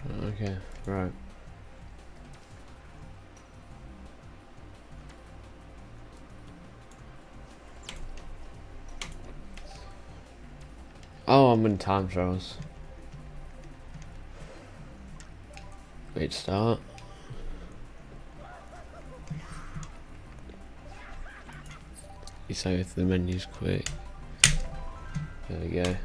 Okay, right. Oh, I'm in time trials. Great start. You say if the menu's quick. There we go.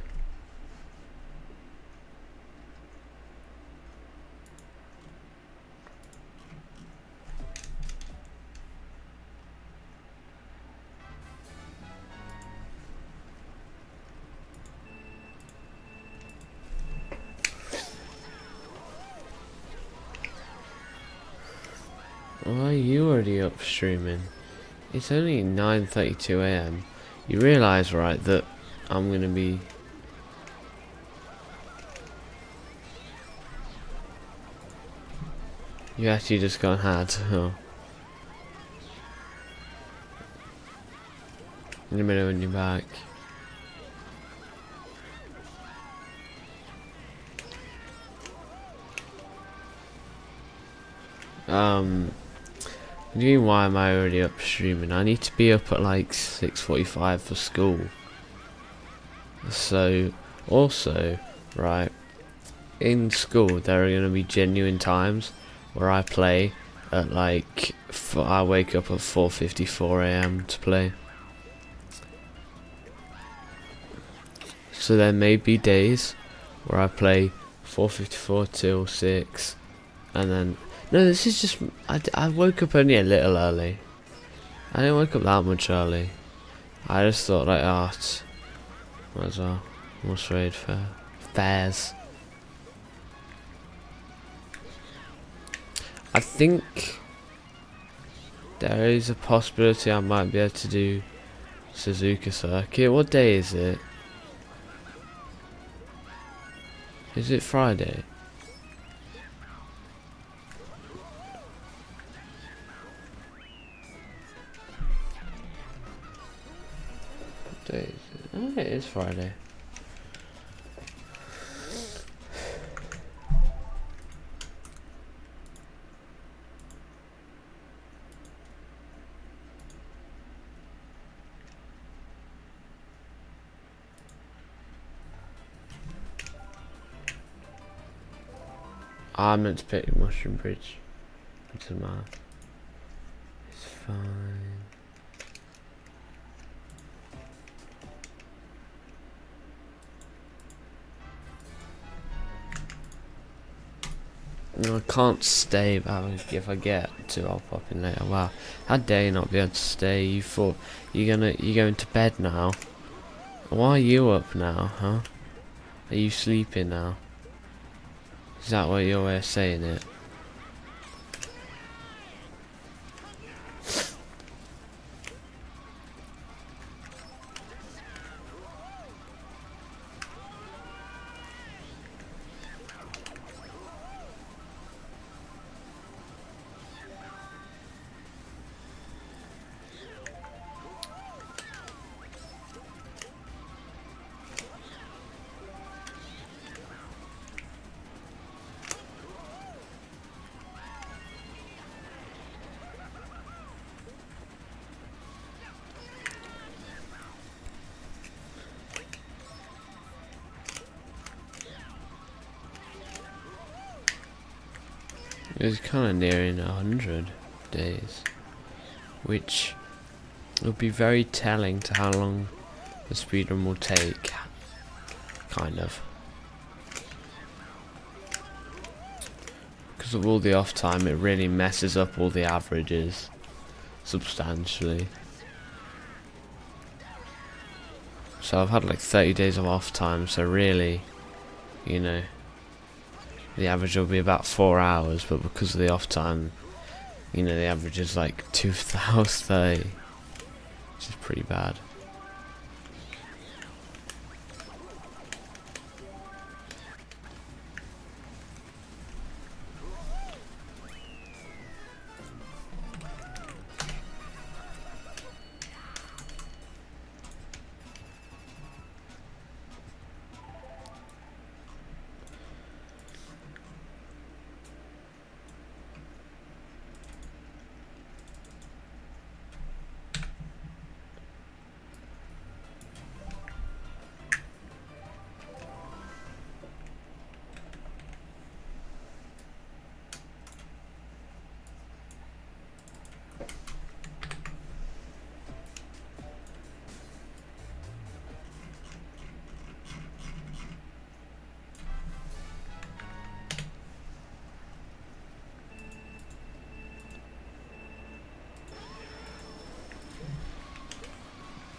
Why are you already up streaming? It's only 9:32 AM. You realise, right, that I'm gonna be... You actually just got had. Oh. In a minute when you're back. What do you mean, why am I already up streaming? I need to be up at like 6:45 for school. So, also, right, in school there are going to be genuine times where I play at like, I wake up at 4:54 AM to play. So there may be days where I play 4:54 till 6, and then... No, this is just... I woke up only a little early. I didn't wake up that much early. I just thought like, might as well. What's trade for fares? I think there is a possibility I might be able to do Suzuka Circuit. What day is it? Is it Friday? What day is it? Oh, it is Friday. I meant to pick Mushroom Bridge. It doesn't matter. It's fine. No, I can't stay, but if I get to, I'll pop in later. Wow, how dare you not be able to stay? You thought you're going to bed now? Why are you up now, huh? Are you sleeping now? Is that what your way of saying it? It's kind of nearing 100 days, which will be very telling to how long the speedrun will take, kind of. Because of all the off time, it really messes up all the averages substantially. So I've had like 30 days of off time, so really, you know, the average will be about 4 hours, but because of the off time, you know, the average is like 2,030, which is pretty bad.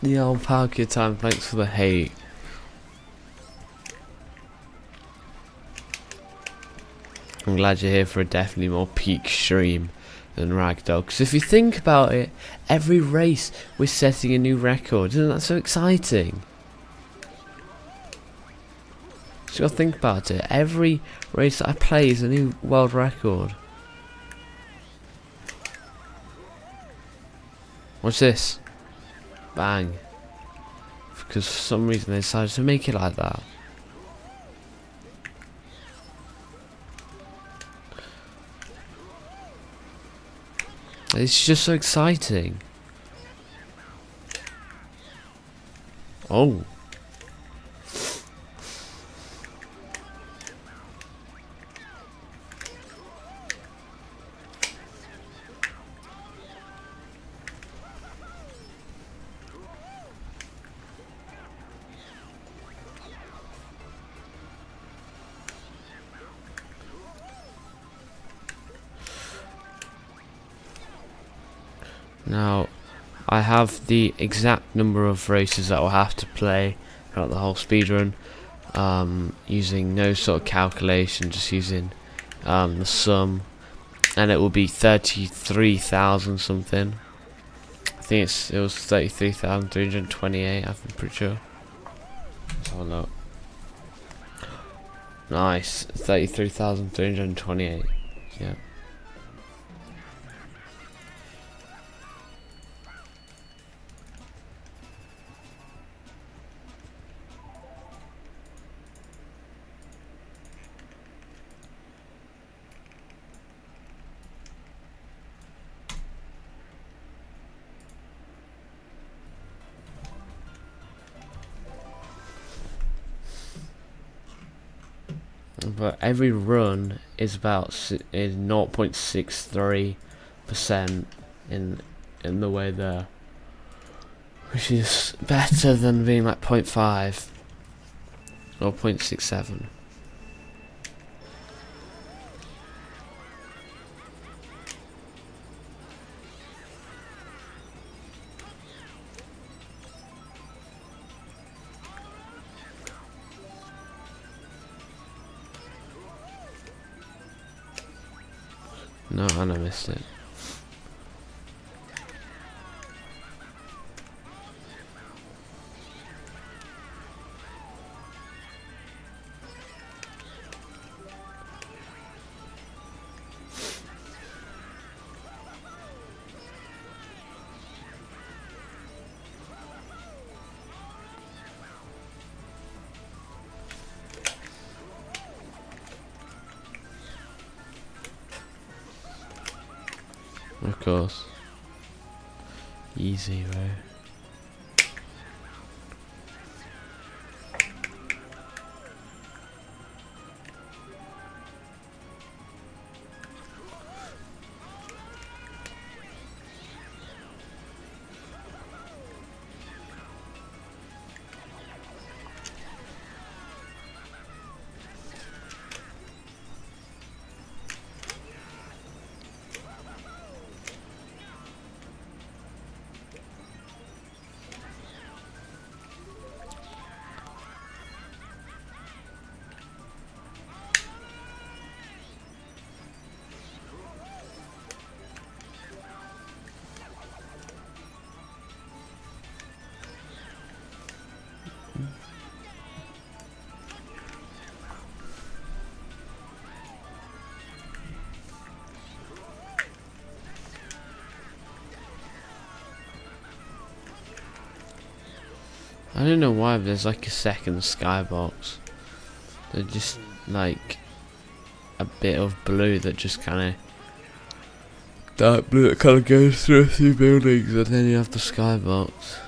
The old Palkia time, thanks for the hate. I'm glad you're here for a definitely more peak stream than Ragdoll. Because if you think about it, every race we're setting a new record. Isn't that so exciting? Just gotta think about it. Every race that I play is a new world record. Watch this. Bang. Because for some reason they decided to make it like that. It's just so exciting. Oh. Now, I have the exact number of races that I'll have to play throughout the whole speedrun, using no sort of calculation, just using the sum, and it will be 33,000 something. I think it was 33,328. I'm pretty sure. Let's have a look. Nice, 33,328. Yeah. But every run is about 0.63% in the way there, which is better than being like 0.5 or 0.67. No, and I missed it. Of course. Easy, bro. I don't know why, but there's like a second skybox. They're just like a bit of blue that just kind of dark blue that kind of goes through a few buildings, and then you have the skybox.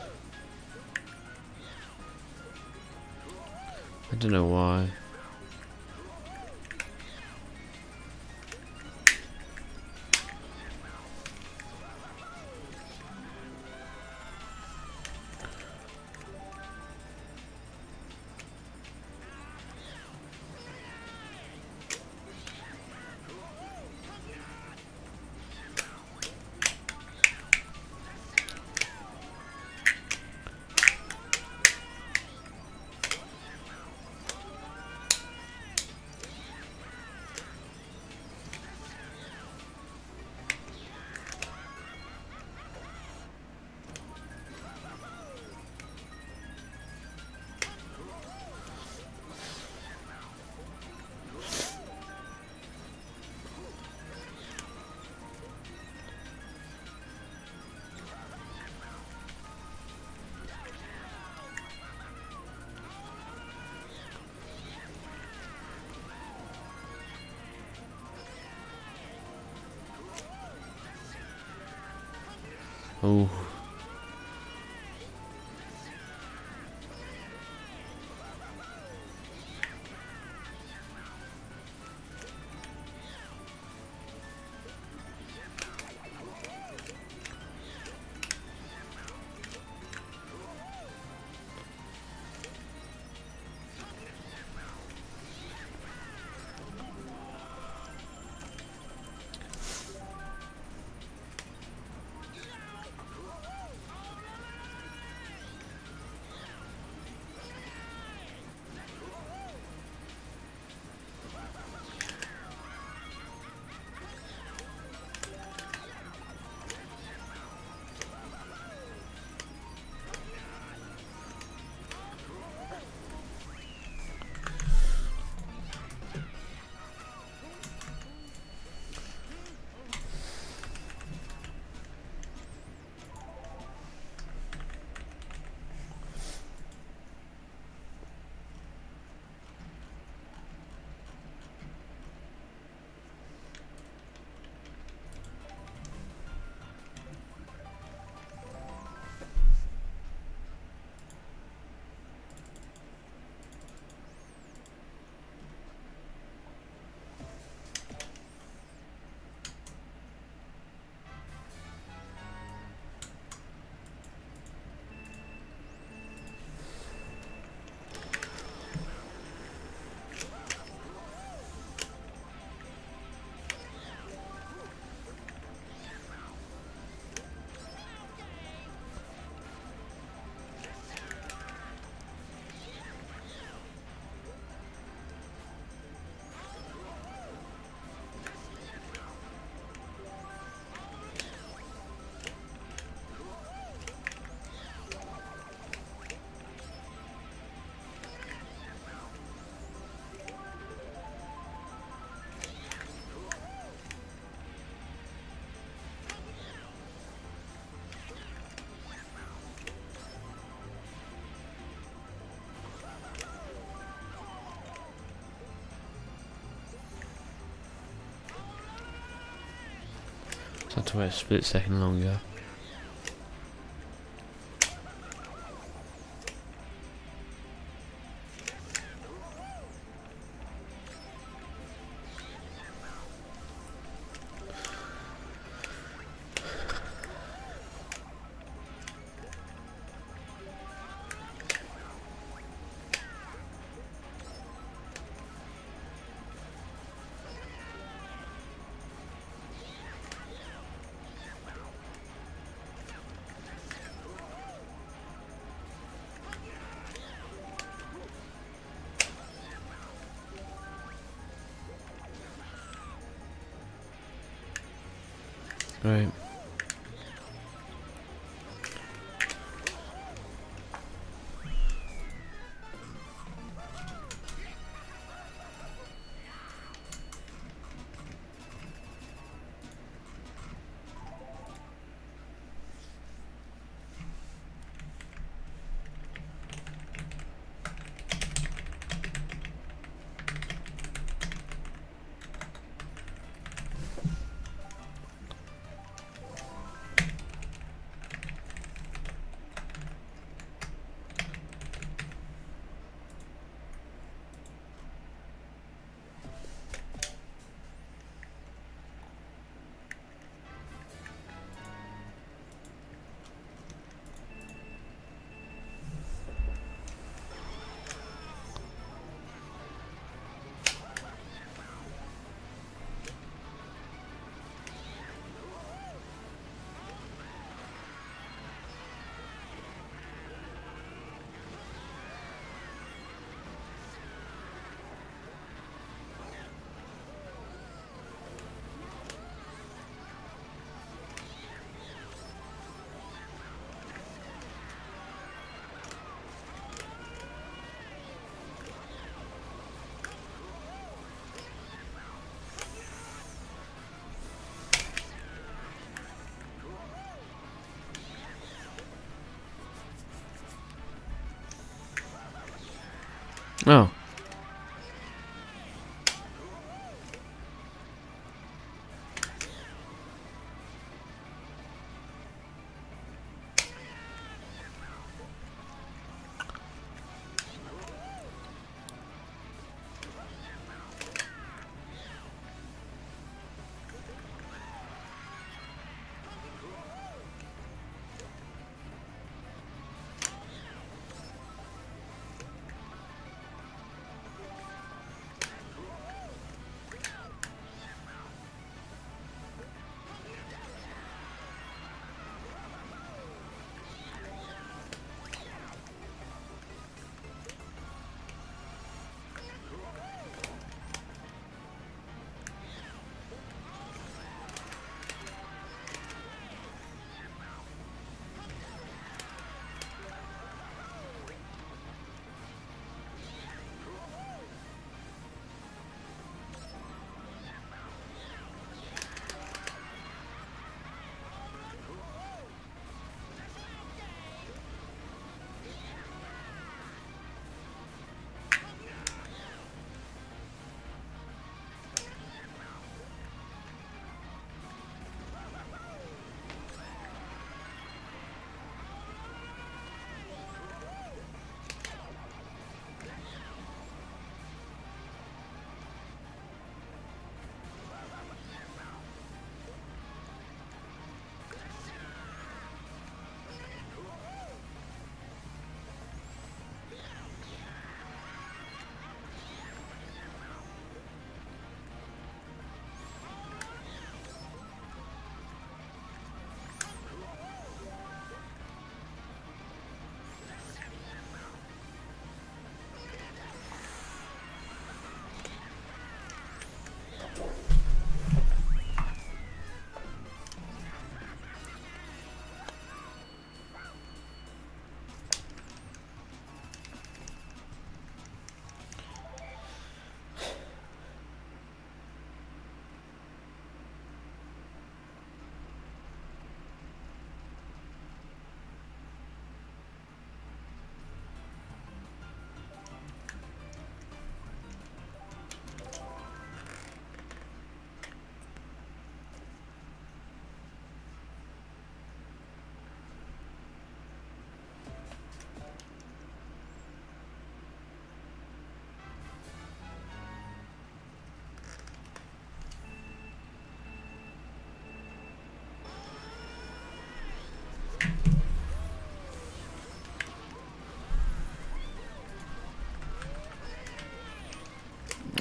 I don't know why. Oh. So I had to wait a split second longer. Right.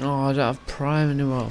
Oh, I don't have Prime anymore.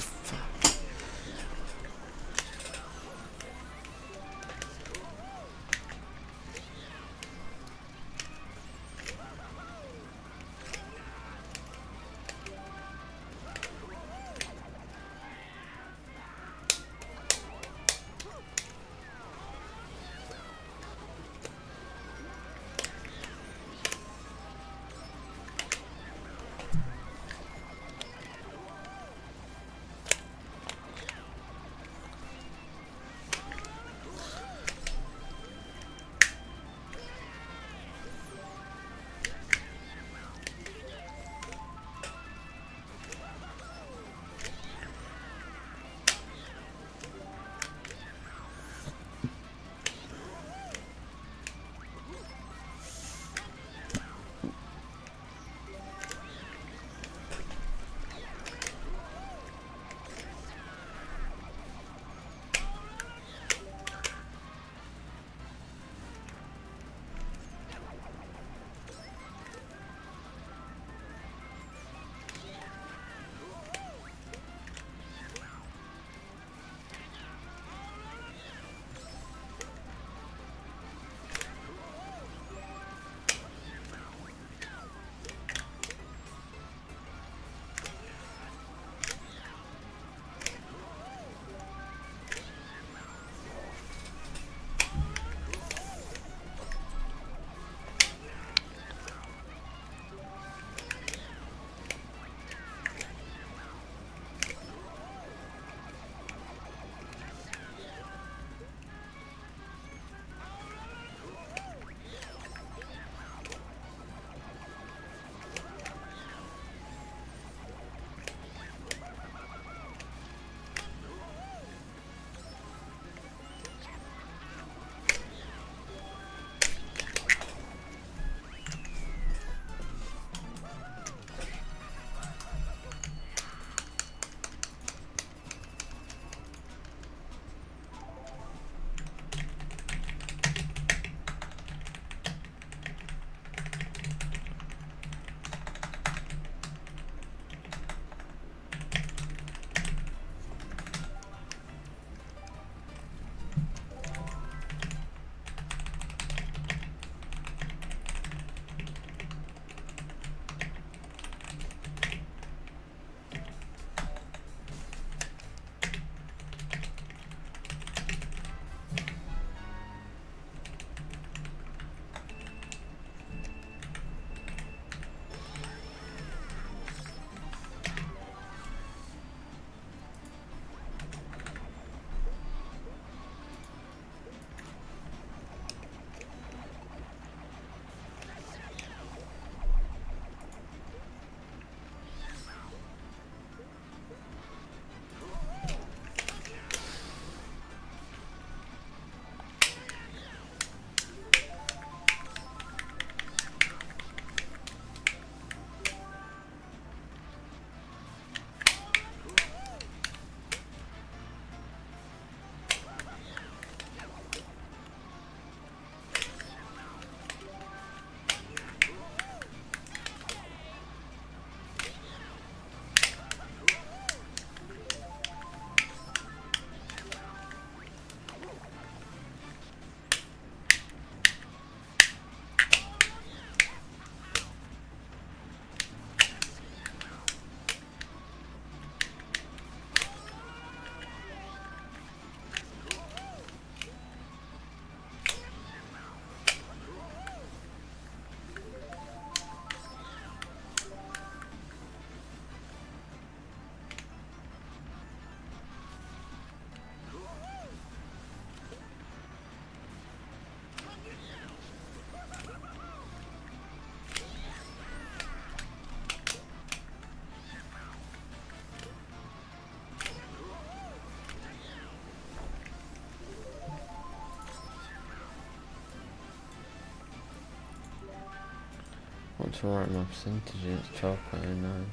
Want to write my percentage? It's 12.09.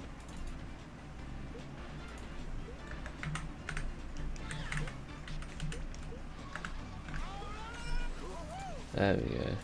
There we go.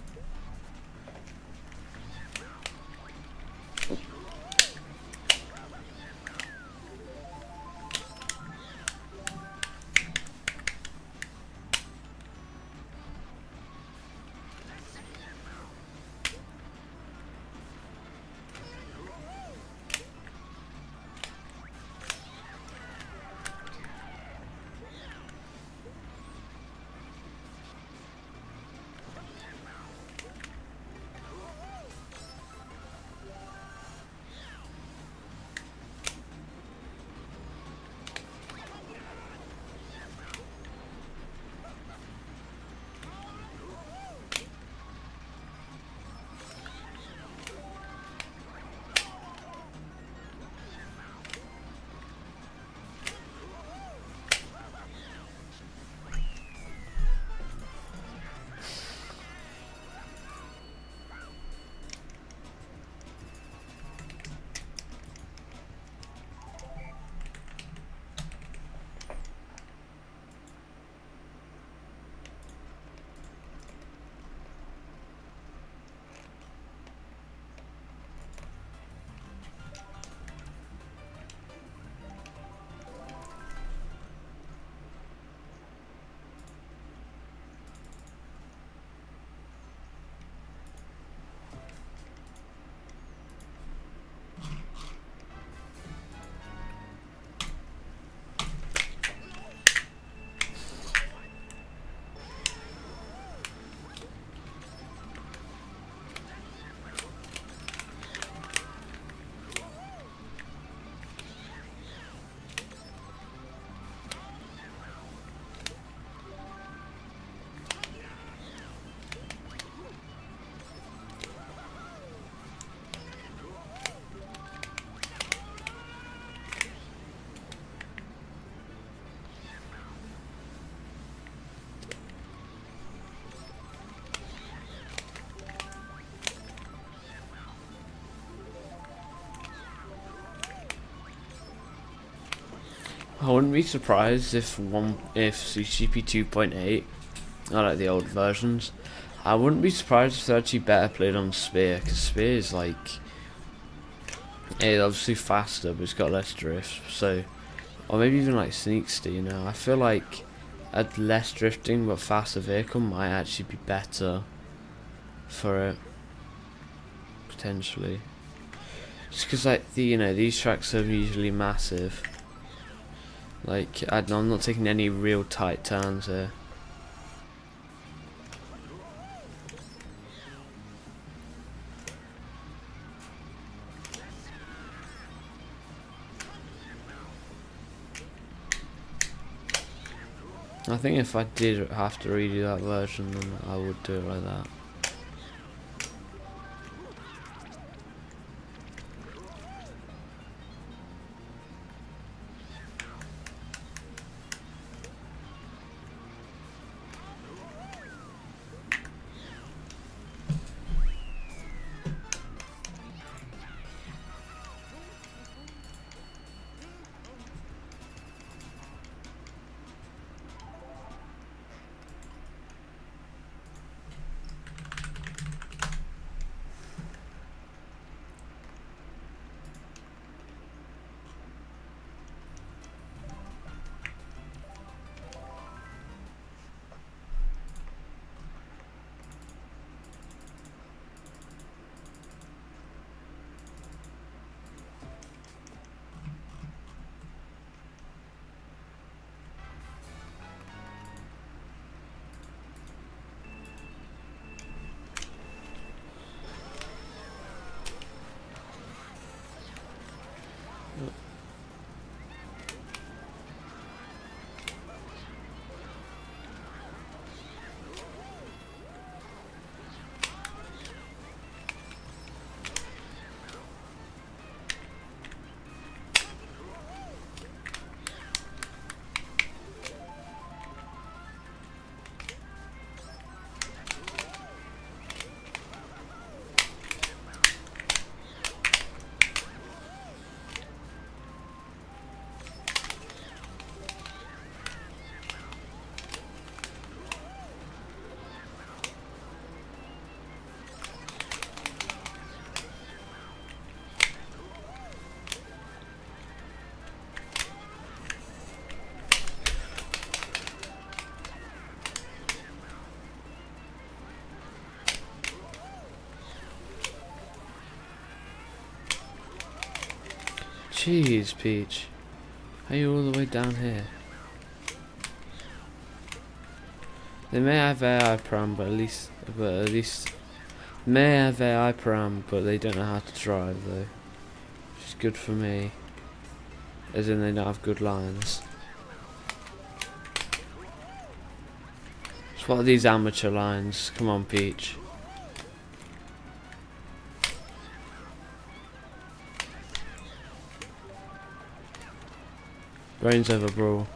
I wouldn't be surprised if CTGP 2.8, I like the old versions. I wouldn't be surprised if they're actually better played on Spear, because Spear is like, it's obviously faster, but it's got less drift. So, or maybe even like Sneakster. You know, I feel like a less drifting but faster vehicle might actually be better for it, potentially. Just because like these tracks are usually massive. Like I'm not taking any real tight turns here. I think if I did have to redo that version, then I would do it like that. Jeez, Peach. How are you all the way down here? They may have AI pram, but at least may have AI pram, but they don't know how to drive though. Which is good for me. As in they don't have good lines. So what are these amateur lines? Come on, Peach. Brains over brawl.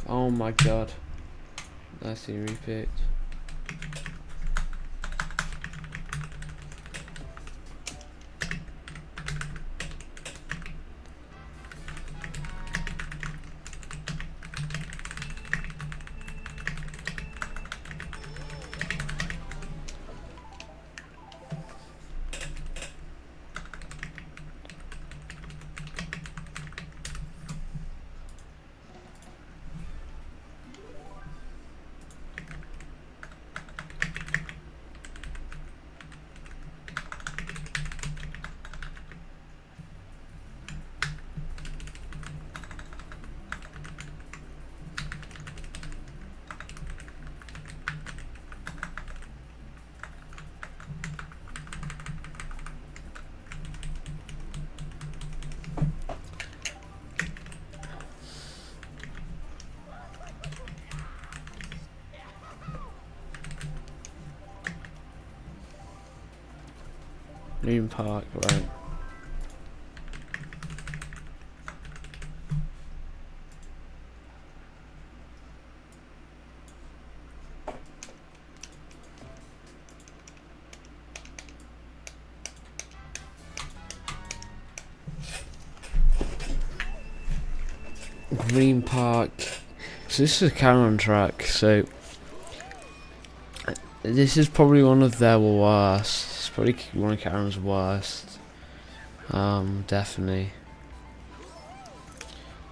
Oh my god. Nicely repicked. Green Park, right. Green Park. So this is a Cameron track, so this is probably one of their worst. It's probably one of Cameron's worst. Definitely.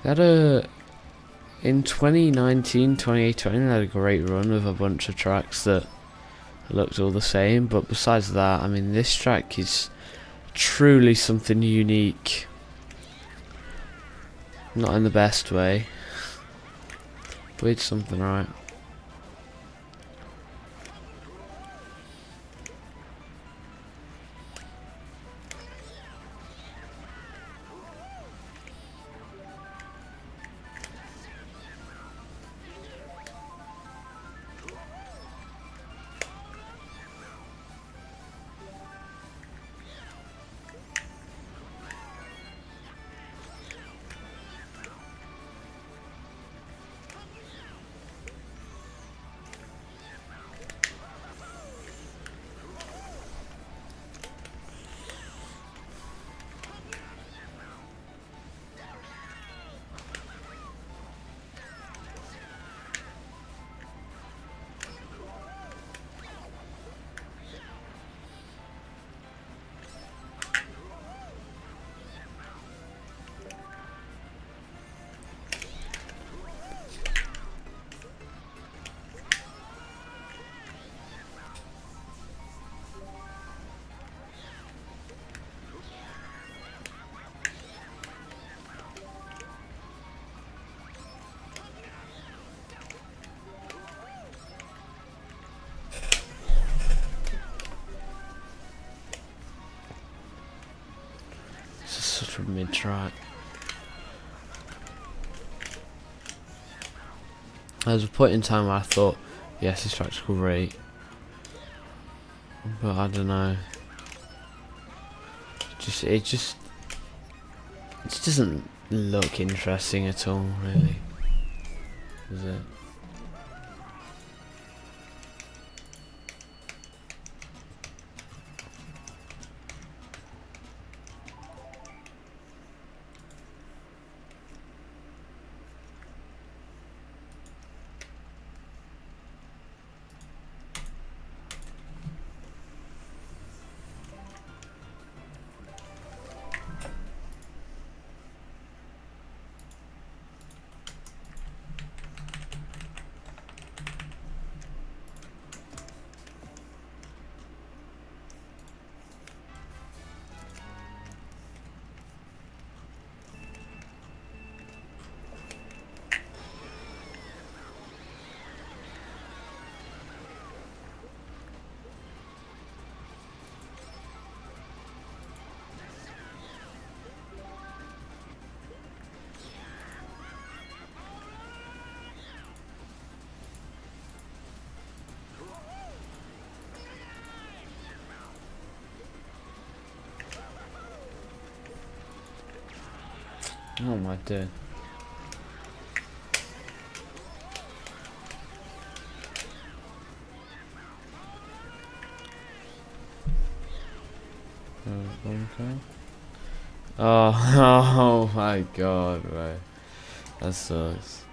They had in 2019, 2020, they had a great run with a bunch of tracks that looked all the same, but besides that, I mean, this track is truly something unique. Not in the best way, but it's something right. This is such a mid track. There was a point in time where I thought, yes, this track's great, but I don't know. It just doesn't look interesting at all, really, does it? What am I doing? Okay. Oh, oh my god, right. That sucks.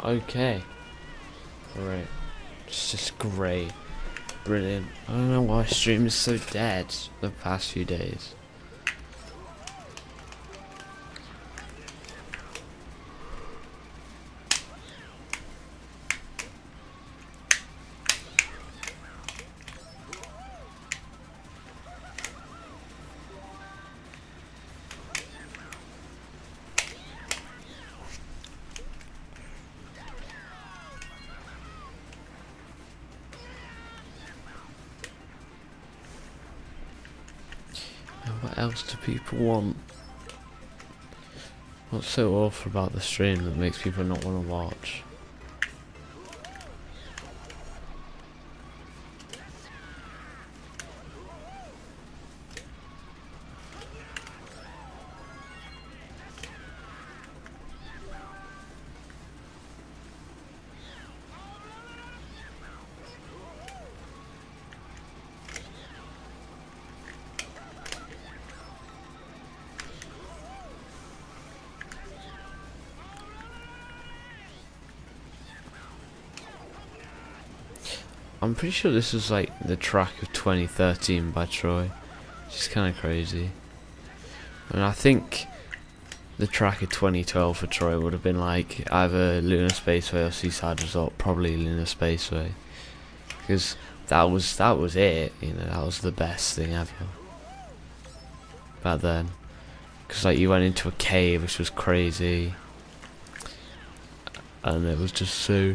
Okay. Great. It's just great. Brilliant. I don't know why stream is so dead the past few days. What else do people want? What's so awful about the stream that makes people not want to watch? I'm pretty sure this was like the track of 2013 by Troy, which is kind of crazy. And I think the track of 2012 for Troy would have been like either Lunar Spaceway or Seaside Resort, probably Lunar Spaceway, because that was it. You know, that was the best thing ever back then. Because like you went into a cave, which was crazy, and it was just so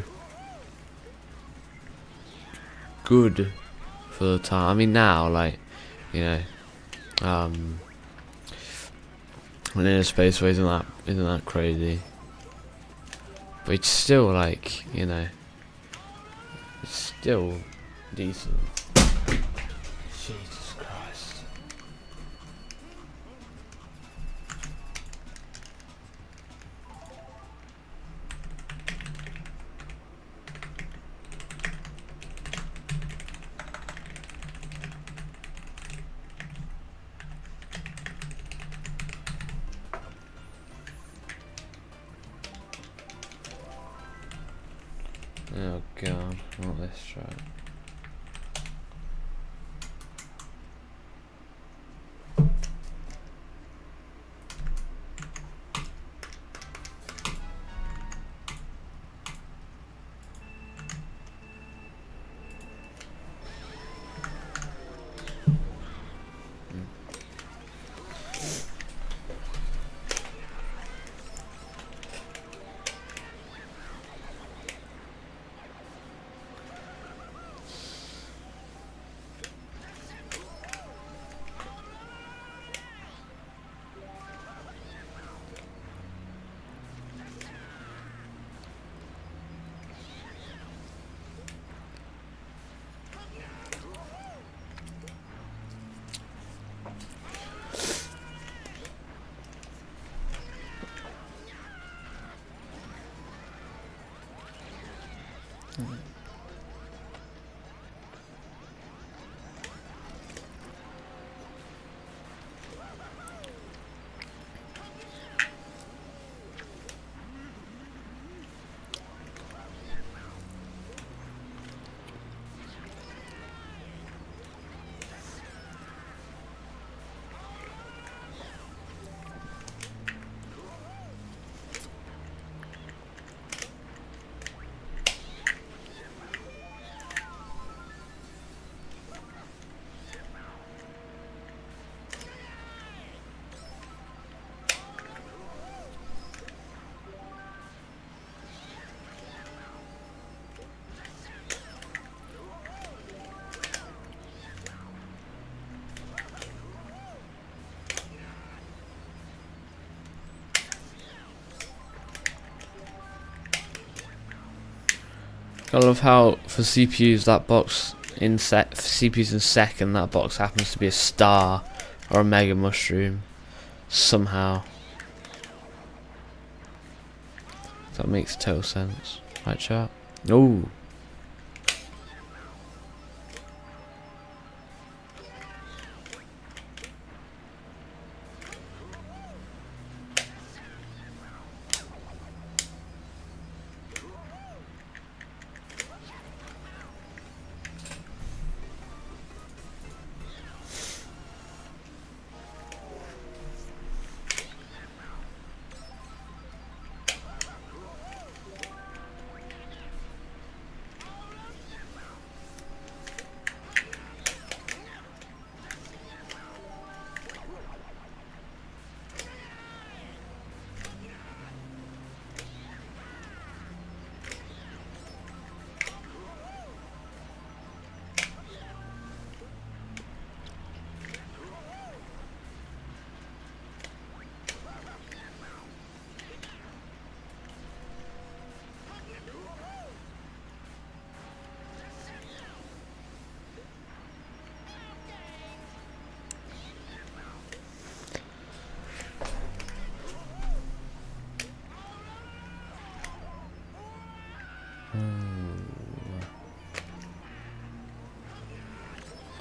good for the time. I mean, now, like, you know, Lunar Spaceway isn't that crazy, but it's still like, you know, it's still decent. Jesus Christ. Oh god, not this track. I love how for CPUs that box in CPUs in second, that box happens to be a star or a mega mushroom somehow. That makes total sense, right, chat? Oh.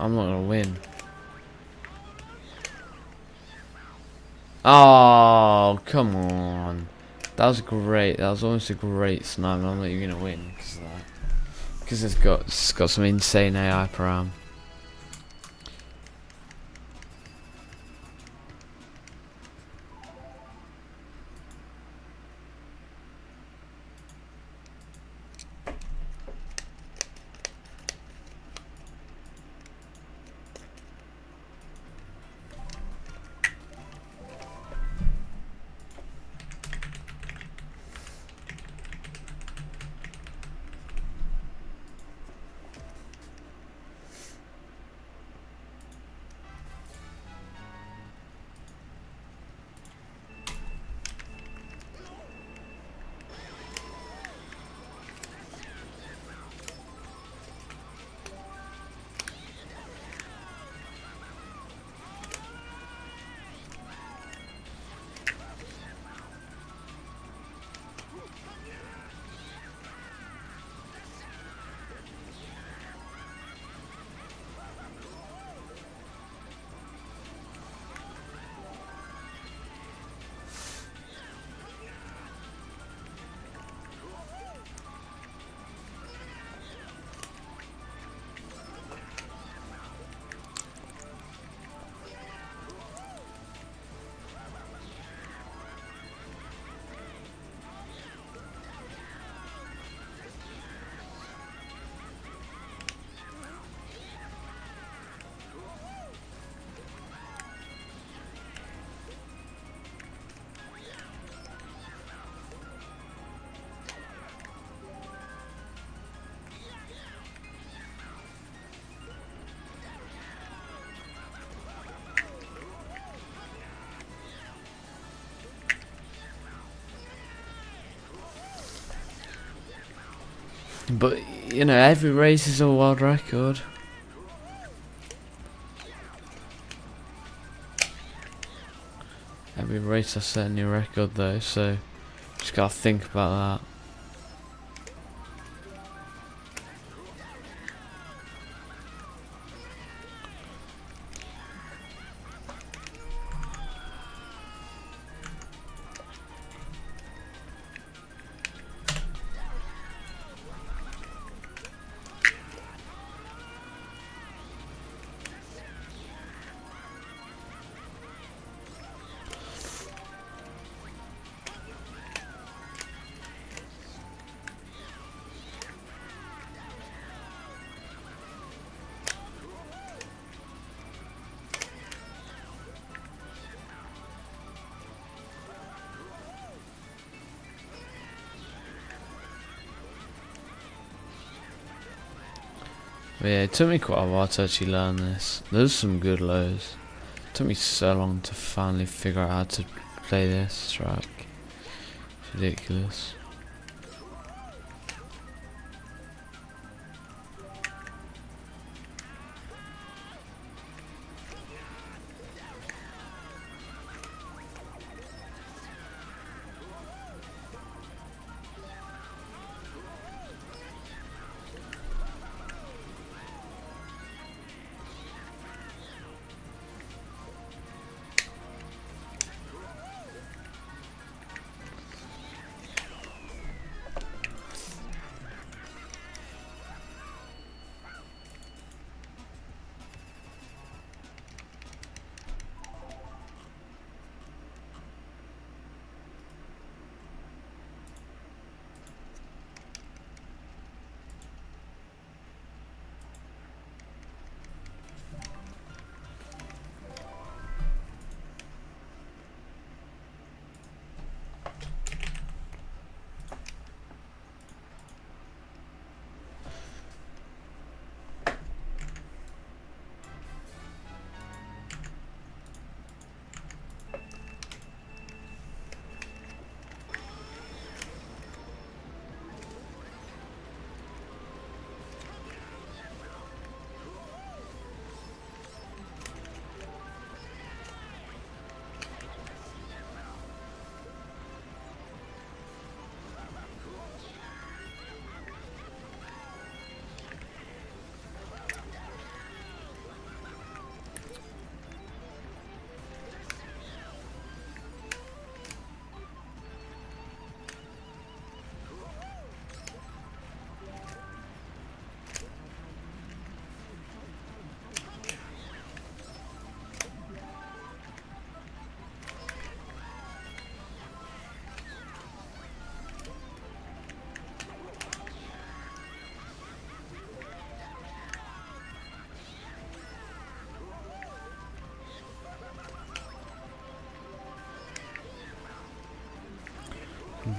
I'm not gonna win. Oh, come on. That was great. That was almost a great snipe. I'm not even gonna win because of that. Because it's got some insane AI param. But, you know, every race is a world record. Every race I set a new record though, so just gotta think about that. But yeah, it took me quite a while to actually learn this. There's some good lows. It took me so long to finally figure out how to play this track. It's ridiculous.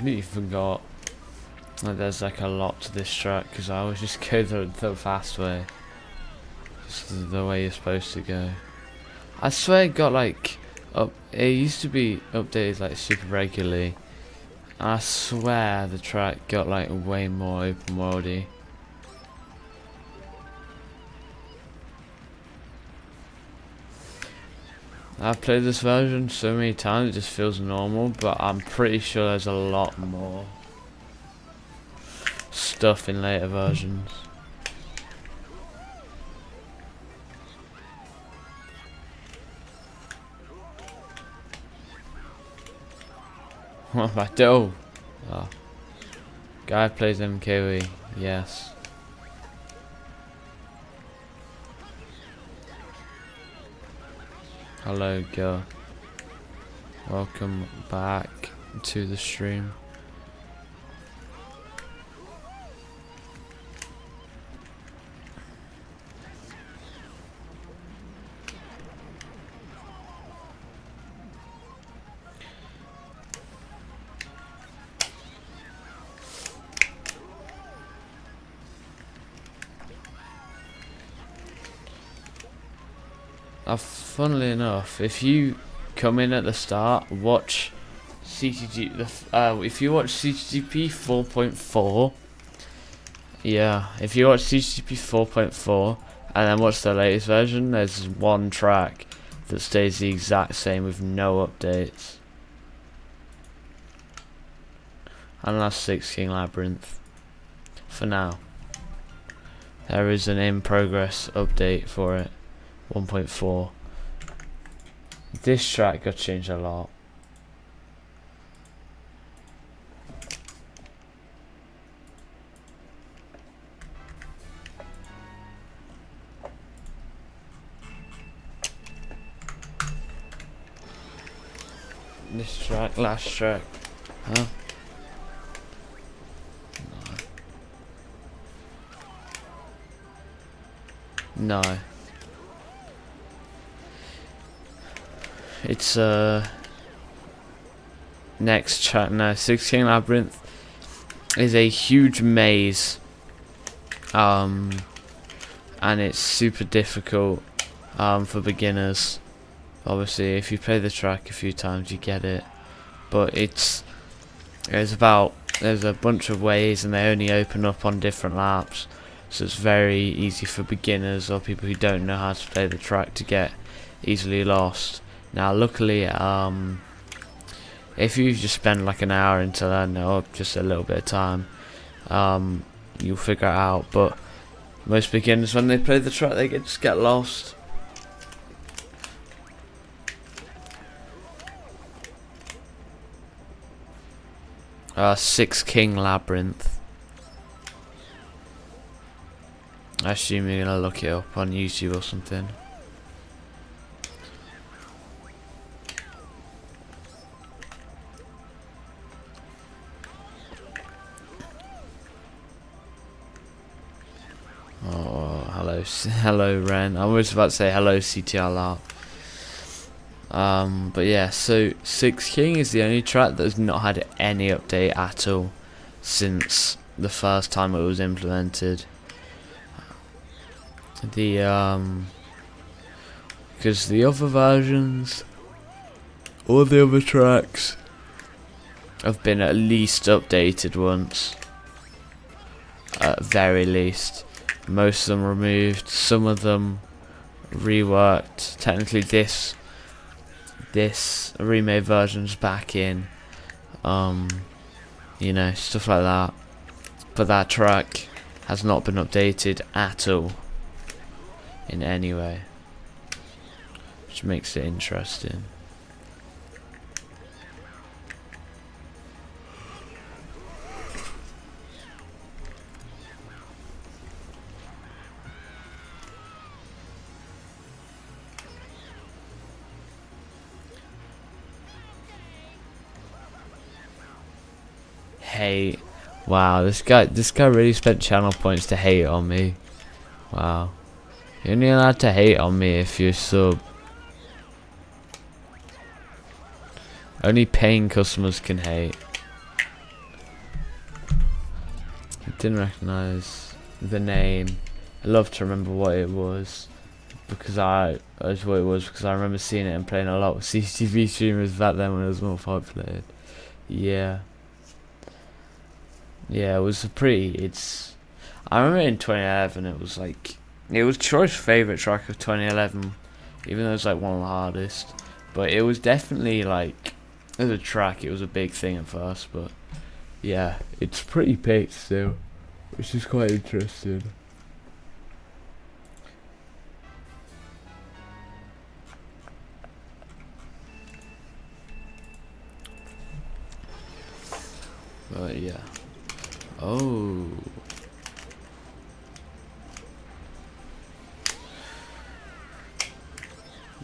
completely forgot that there's like a lot to this track, because I always just go the fast way, just the way you're supposed to go. I swear it got like it used to be updated like super regularly. I swear the track got like way more open worldy. I've played this version so many times it just feels normal, but I'm pretty sure there's a lot more stuff in later versions. What have I done? Oh. Guy plays MKW, yes. Hello girl. Welcome back to the stream. Funnily enough, if you come in at the start, watch CTG. If you watch CTGP 4.4, yeah, if you watch CTGP 4.4 and then watch the latest version, there's one track that stays the exact same with no updates, and that's 6 King Labyrinth. For now, there is an in progress update for it, 1.4. This track got changed a lot. This track, last track, huh? No. It's next track. No, 6 King Labyrinth is a huge maze, and it's super difficult for beginners. Obviously, if you play the track a few times, you get it. But there's a bunch of ways, and they only open up on different laps, so it's very easy for beginners or people who don't know how to play the track to get easily lost. Now, luckily, if you just spend like an hour into learning it, or just a little bit of time, you'll figure it out. But most beginners, when they play the track, they just get lost. Six King Labyrinth. I assume you're gonna look it up on YouTube or something. Oh, hello Ren. I was about to say hello CTR. But yeah, so 6 King is the only track that has not had any update at all since the first time it was implemented. Because the other versions, all the other tracks, have been at least updated once, at very least. Most of them removed, some of them reworked. Technically this remade version's back in, you know, stuff like that. But that track has not been updated at all in any way, which makes it interesting. Hate. Wow, this guy really spent channel points to hate on me. Wow. You're only allowed to hate on me if you sub. Only paying customers can hate. Didn't recognise the name. I love to remember what it was because I remember seeing it and playing a lot with CTGP streamers back then when it was more populated. Yeah. Yeah, it was I remember in 2011 it was Troy's favourite track of 2011, even though it was like one of the hardest. But it was definitely like, as a track, it was a big thing at first, but yeah, it's pretty picked still, which is quite interesting. But yeah. Oh.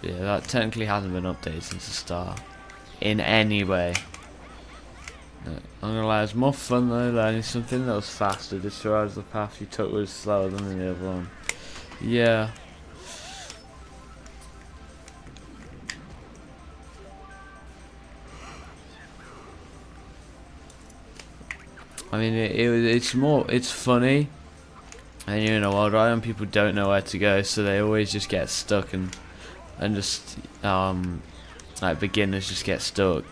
Yeah, that technically hasn't been updated since the start. In any way. I'm gonna lie, it's more fun though, learning something that was faster, just realised the path you took was slower than the other one. Yeah. I mean, it's funny, and you're in a world right, and people don't know where to go, so they always just get stuck and just like beginners just get stuck.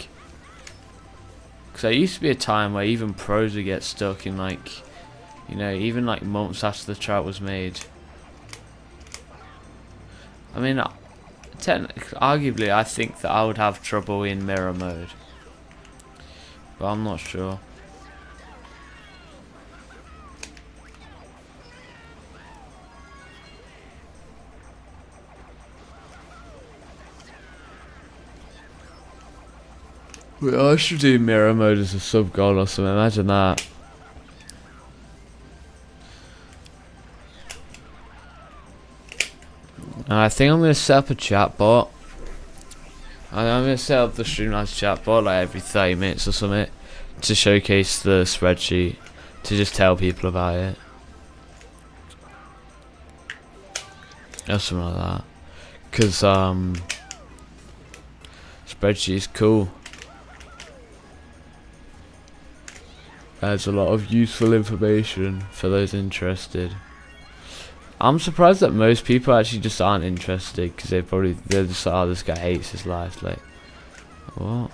Because there used to be a time where even pros would get stuck in like, you know, even like months after the track was made. I mean, arguably, I think that I would have trouble in mirror mode, but I'm not sure. I should do mirror mode as a sub goal or something. Imagine that. And I think I'm gonna set up a chat bot. I'm gonna set up the Streamlabs chat bot like every 30 minutes or something to showcase the spreadsheet, to just tell people about it. Or something like that. Cause spreadsheet is cool. There's a lot of useful information for those interested. I'm surprised that most people actually just aren't interested, because they're just like, oh, this guy hates his life. Like, what?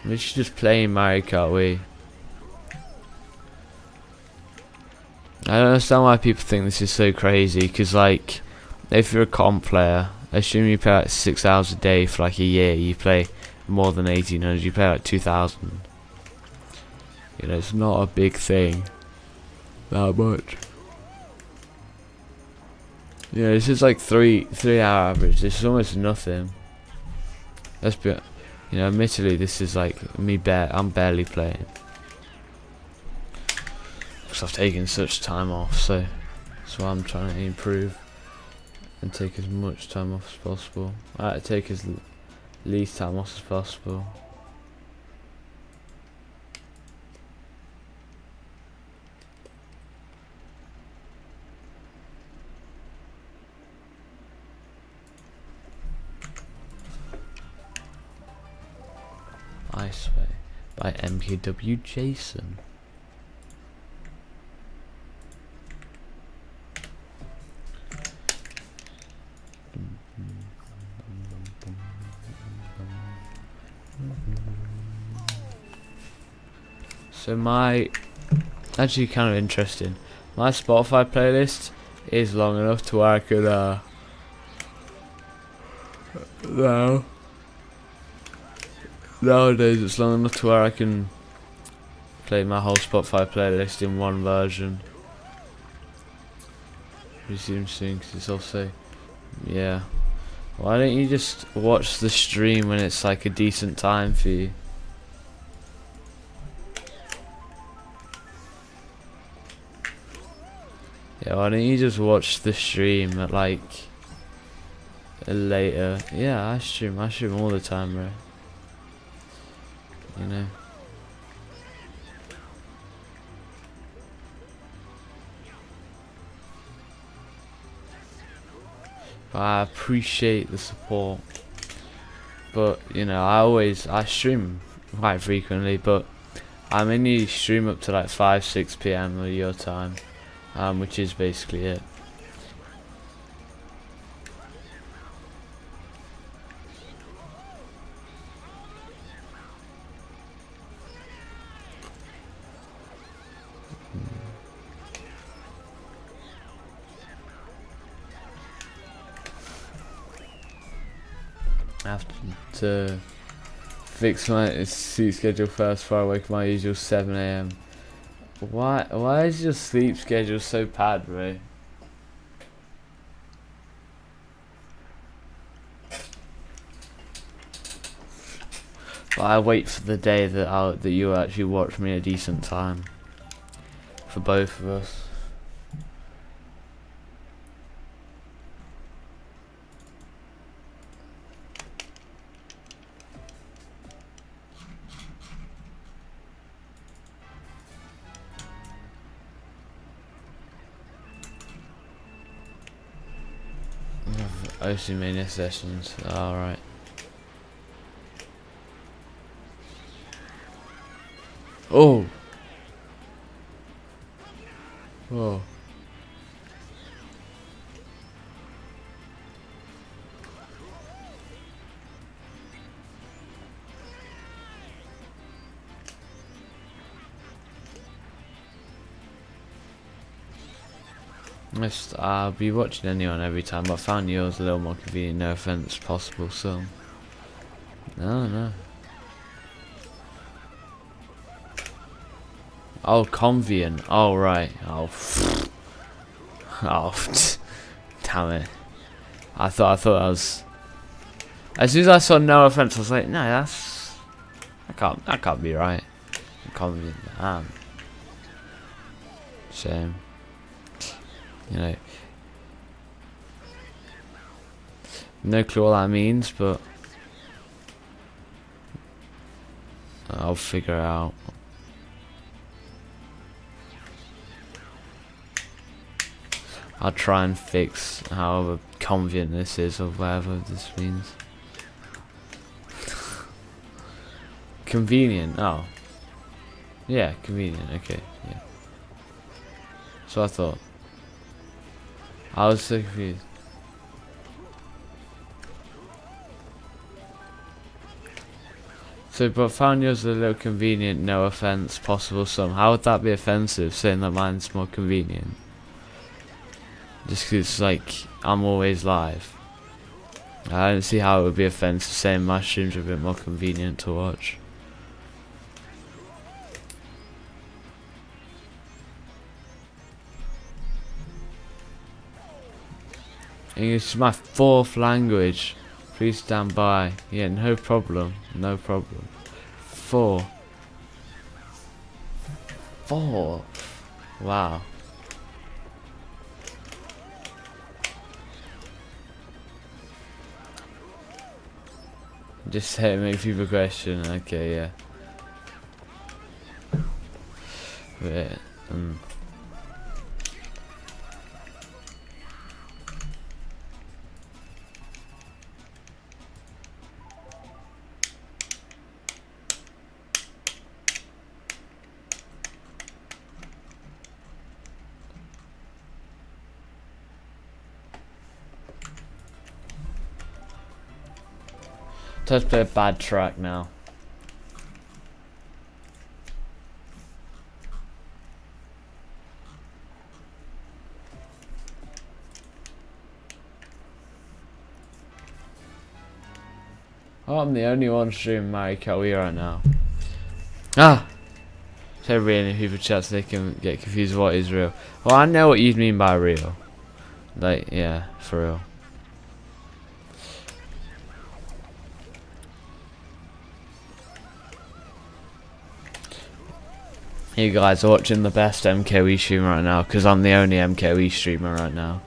We should just play Mario Kart Wii. I don't understand why people think this is so crazy, because like, if you're a comp player, assume you play like 6 hours a day for like a year, you play more than 1800, you play like 2000. You know, it's not a big thing. That much. You know, this is like 3 hour average. This is almost nothing. Let's be, you know, admittedly, this is like me. I'm barely playing because I've taken such time off. So that's why I'm trying to improve and take as much time off as possible. I like to take as least time off as possible. Iceway by MKW Jason. So actually kind of interesting, my Spotify playlist is long enough to where I could nowadays it's long enough to where I can play my whole Spotify playlist in one version. Which is interesting because it's also, yeah. Why don't you just watch the stream when it's like a decent time for you? Yeah, why don't you just watch the stream at like later? Yeah, I stream all the time, bro. You know. But I appreciate the support. But you know, I stream quite frequently, but I mainly stream up to like 5-6 PM of your time, which is basically it. I have to fix my sleep schedule first before I wake my usual 7 AM. Why is your sleep schedule so bad, Ray? But I wait for the day that you actually watch me a decent time. For both of us. OC Mania sessions, alright. Oh! Whoa. I'll be watching anyone every time, but I found yours a little more convenient, no offense possible, so. No. Oh, convenient. Oh, right. Oh. Oh. Damn it. I thought that was. As soon as I saw no offense, I was like, no, that can't be right. Convenient. Damn. Shame. You know. No clue what that means, but I'll figure it out. I'll try and fix however convenient this is or whatever this means. Convenient, oh. Yeah, convenient, okay, yeah. So I thought. I was so confused. So, but found yours a little convenient, no offense possible some. How would that be offensive, saying that mine's more convenient? Just 'cause it's like, I'm always live. I don't see how it would be offensive saying my streams are a bit more convenient to watch. English is my 4th language. Please stand by. Yeah, no problem. No problem. 4. Wow. Just say it, make people question. Okay, yeah. Yeah. Let's play a bad track now. Oh, I'm the only one streaming Mario Kart Wii right now. Ah! So really, people chat so they can get confused what is real. Well, I know what you mean by real. Like, yeah, for real. You guys are watching the best MKWE streamer right now, because I'm the only MKWE streamer right now.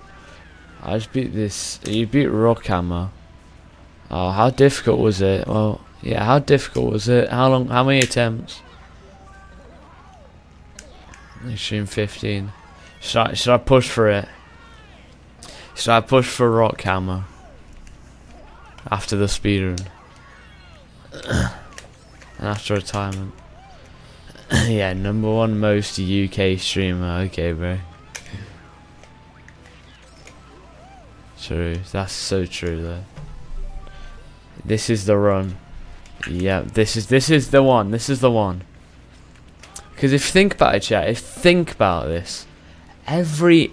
I just beat this. You beat Rockhammer. Oh, how difficult was it? Well, yeah, how difficult was it? How long? How many attempts? I stream 15. Should I push for it? Should I push for Rockhammer after the speedrun and after retirement? Yeah, #1 most UK streamer. Okay, bro. True. That's so true, though. This is the run. Yeah, this is the one. This is the one. Because if you think about it, chat. Think about this. Every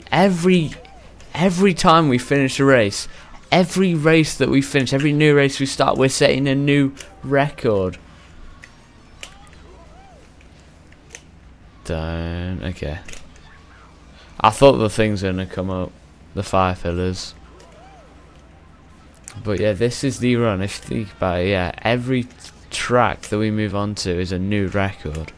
time we finish a race, every race that we finish, every new race we start, we're setting a new record. Okay. I thought the things were gonna come up, the 5 pillars. But yeah, this is the run. If you think about it, yeah, every track that we move on to is a new record.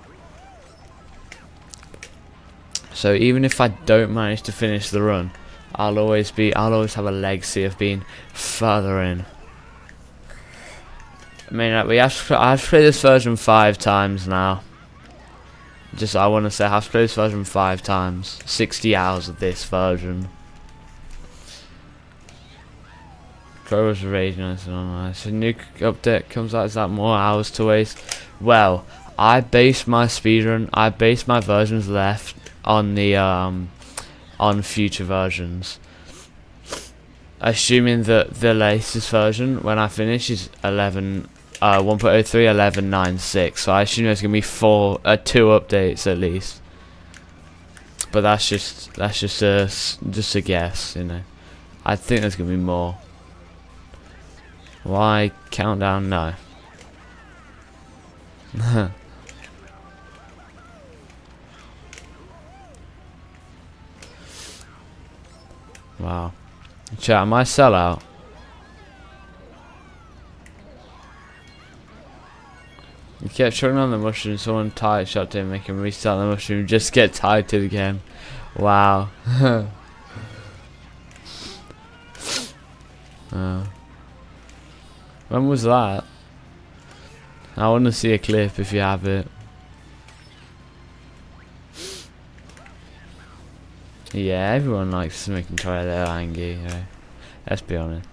So even if I don't manage to finish the run, I'll always have a legacy of being further in. I mean, I've played this version 5 times now. I want to say I have to play this version 5 times. 60 hours of this version. Crows raging us online. So new update comes out. Is that more hours to waste? Well, I base my versions left on the on future versions. Assuming that the latest version when I finish is 1.03 11.96, so I assume there's gonna be 2 updates at least. But that's just a guess, you know. I think there's gonna be more. Why countdown? No. Wow. Chat, am I sellout? You kept shutting on the mushroom, someone tied shot to him, make him restart the mushroom, just get tied to it again. Wow. When was that? I want to see a clip if you have it. Yeah, everyone likes to make him try their angry, you know. Let's be honest.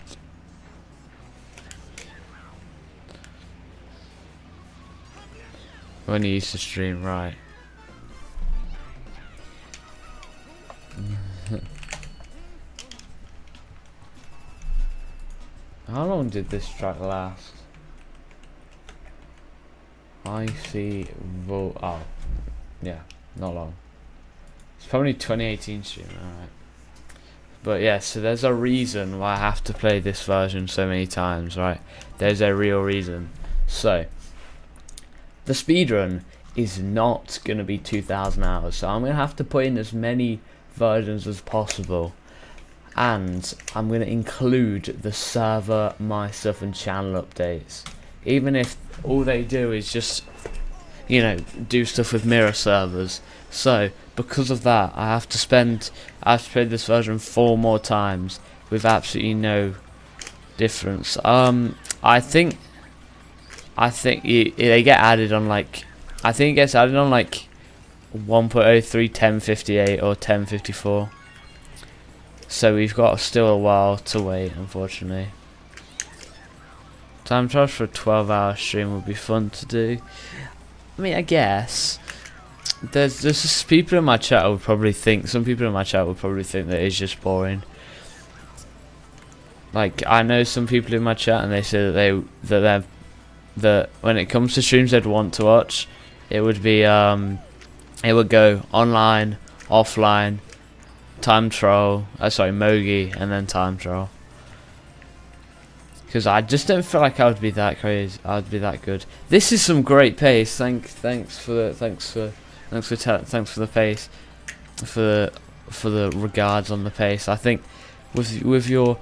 When you used to stream, right? How long did this track last? I see. Oh, yeah, not long. It's probably 2018 stream, alright. But yeah, so there's a reason why I have to play this version so many times, right? There's a real reason. So, the speedrun is not going to be 2,000 hours, so I'm going to have to put in as many versions as possible. And I'm going to include the server, my stuff and channel updates. Even if all they do is just, you know, do stuff with mirror servers. So, because of that, I have to play this version 4 more times with absolutely no difference. I think they get added on like, I think it gets added on like 1.03 1058 or 1054. So we've got still a while to wait, unfortunately. Time trials for a 12-hour stream would be fun to do. I mean, I guess there's just people in my chat would probably think, some people in my chat would probably think that it's just boring. Like, I know some people in my chat and they say that when it comes to streams they'd want to watch, it would be it would go online, offline, time trial, Mogi, and then time trial. Because I just don't feel like I would be that crazy. I'd be that good. This is some great pace. Thanks for the pace, for the regards on the pace. I think with your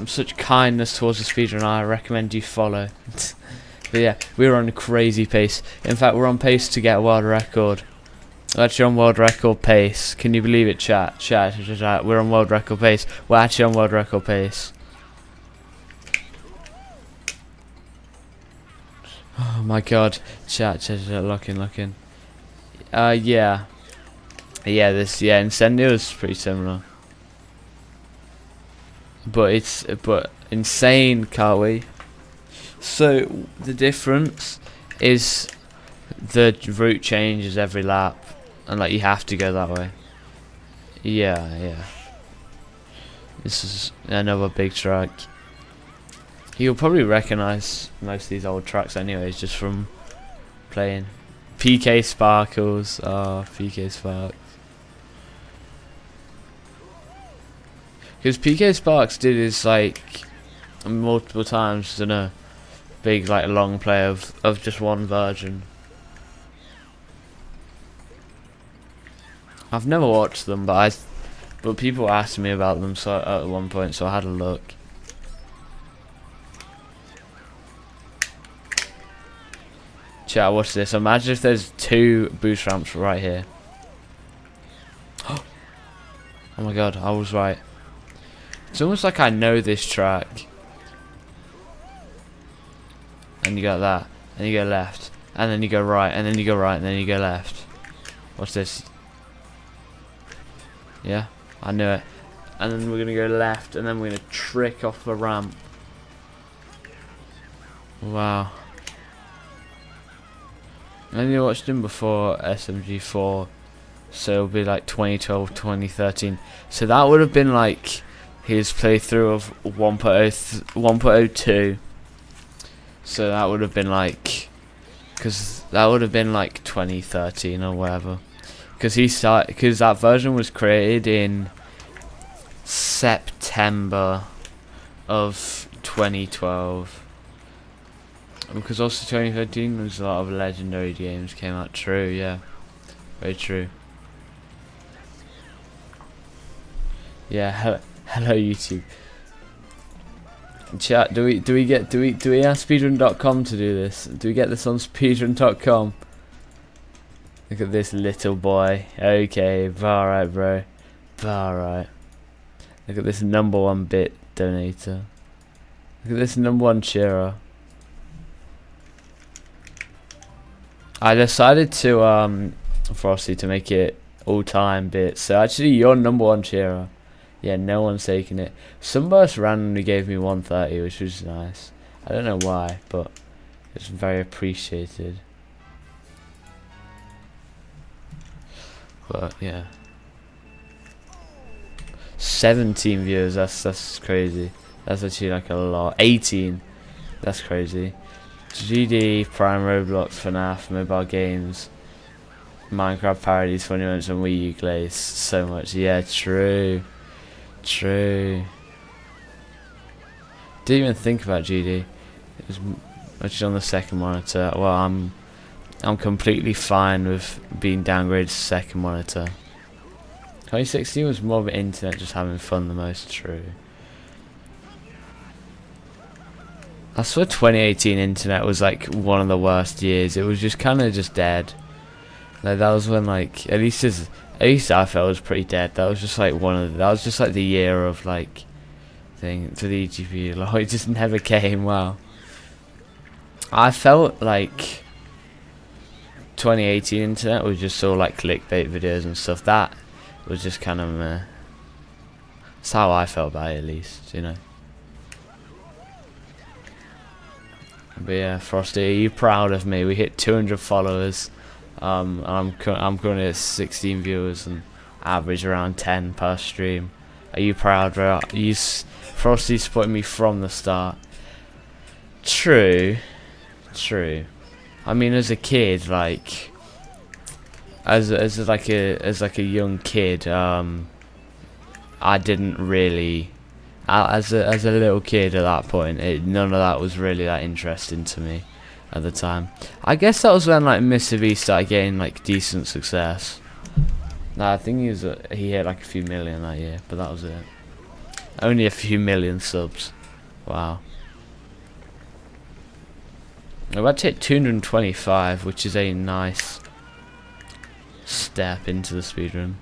such kindness towards the speedrun, I recommend you follow. But yeah, we're on a crazy pace. In fact, we're on pace to get a world record. We're actually on world record pace. Can you believe it, chat? Chat. We're on world record pace. We're actually on world record pace. Oh my god. Chat. Lock in. Yeah. Incendio is pretty similar. But insane, can't we? So the difference is the route changes every lap, and like you have to go that way. Yeah. This is another big track. You'll probably recognise most of these old tracks anyways, just from playing. PK Sparkles, PK Sparks. Because PK Sparks did his like multiple times in a big like long play of just one version. I've never watched them, but people asked me about them so at one point, so I had a look. Chat, watch this. Imagine if there's 2 boost ramps right here. Oh my god, I was right. It's almost like I know this track. And you got that, and you go left, and then you go right, and then you go right, and then you go left. Watch this. Yeah, I knew it. And then we're gonna go left, and then we're gonna trick off the ramp. Wow. I only watched him before SMG4, so it'll be like 2012, 2013. So that would have been like his playthrough of 1.02. So that would have been like, because that would have been like 2013 or whatever. Because that version was created in September of 2012. Because also 2013 there's a lot of legendary games came out. True, yeah, very true. Yeah, hello YouTube. Chat, do we ask speedrun.com to do this? Do we get this on speedrun.com? Look at this little boy. Okay, alright bro. Alright. Look at this #1 bit donator. Look at this #1 cheerer. I decided to Frosty to make it all-time bits. So actually you're #1 cheerer. Yeah, no one's taking it. Sunburst randomly gave me 130, which was nice. I don't know why, but it's very appreciated. But yeah, 17 viewers. That's crazy. That's actually like a lot. 18. That's crazy. GD, Prime, Roblox, FNAF, mobile games, Minecraft parodies, funny moments on Wii U, Glaze, so much. Yeah, true. Didn't even think about GD. It was actually on the second monitor. Well, I'm completely fine with being downgraded to second monitor. 2016 was more of an internet just having fun the most. True. I swear 2018 internet was like one of the worst years. It was just kind of just dead. Like that was when like at least I felt it was pretty dead. That was just like that was just like the year of like thing for the EGP. Like it just never came. Wow. I felt like 2018 internet was just all like clickbait videos and stuff. That was just kind of meh. That's how I felt about it, at least, you know. But yeah, Frosty, are you proud of me? We hit 200 followers. I'm currently at 16 viewers and average around 10 per stream. Are you proud, bro? Frosty supported me from the start. True. I mean, as a kid, like, as like a young kid, I didn't really. As a little kid at that point, none of that was really that interesting to me at the time. I guess that was when like Mr. V started getting like decent success. Nah, I think he hit like a few million that year, but that was it. Only a few million subs. Wow. We're about to hit 225, which is a nice step into the speedrun.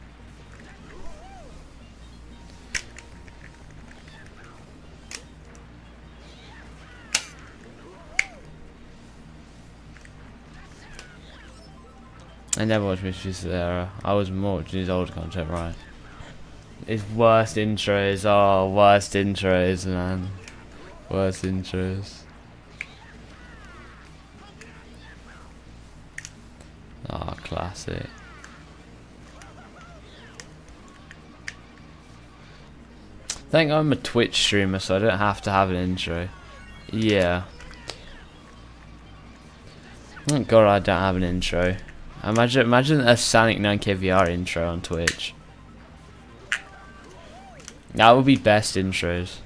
I never watched Mr. V's era. I was more watching his old content, right? His worst intros. Oh, worst intros, man. Worst intros. Oh, classic. I think I'm a Twitch streamer, so I don't have to have an intro. Yeah. Thank God I don't have an intro. Imagine a Sonic 9K VR intro on Twitch. That would be best intros.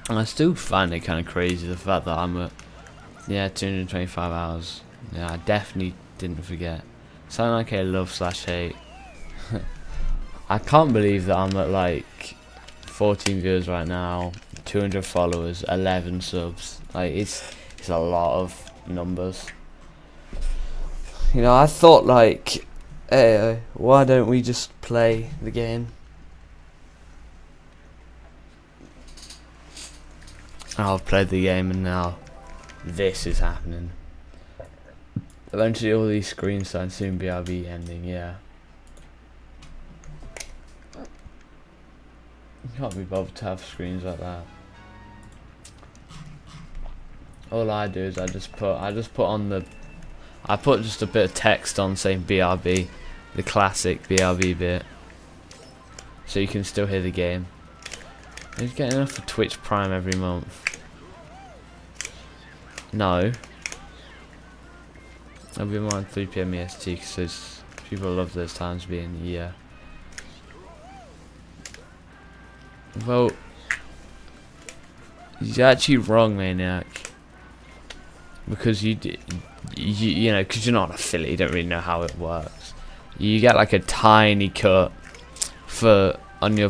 And I still find it kind of crazy the fact that I'm at 225 hours. Yeah, I definitely didn't forget. Sonic 9K love/hate. I can't believe that I'm at like 14 viewers right now, 200 followers, 11 subs. Like it's a lot of numbers. You know, I thought like, hey, why don't we just play the game? I've played the game and now this is happening. Eventually all these screen signs soon BRB ending, yeah. You can't be bothered to have screens like that. All I do is I put just a bit of text on saying BRB, the classic BRB bit, so you can still hear the game. Are you getting enough for Twitch Prime every month? No. I'll be more on 3 PM EST because people love those times being, yeah. Well, you're actually wrong, Maniac. Because you know, because you're not an affiliate, you don't really know how it works. You get like a tiny cut for on your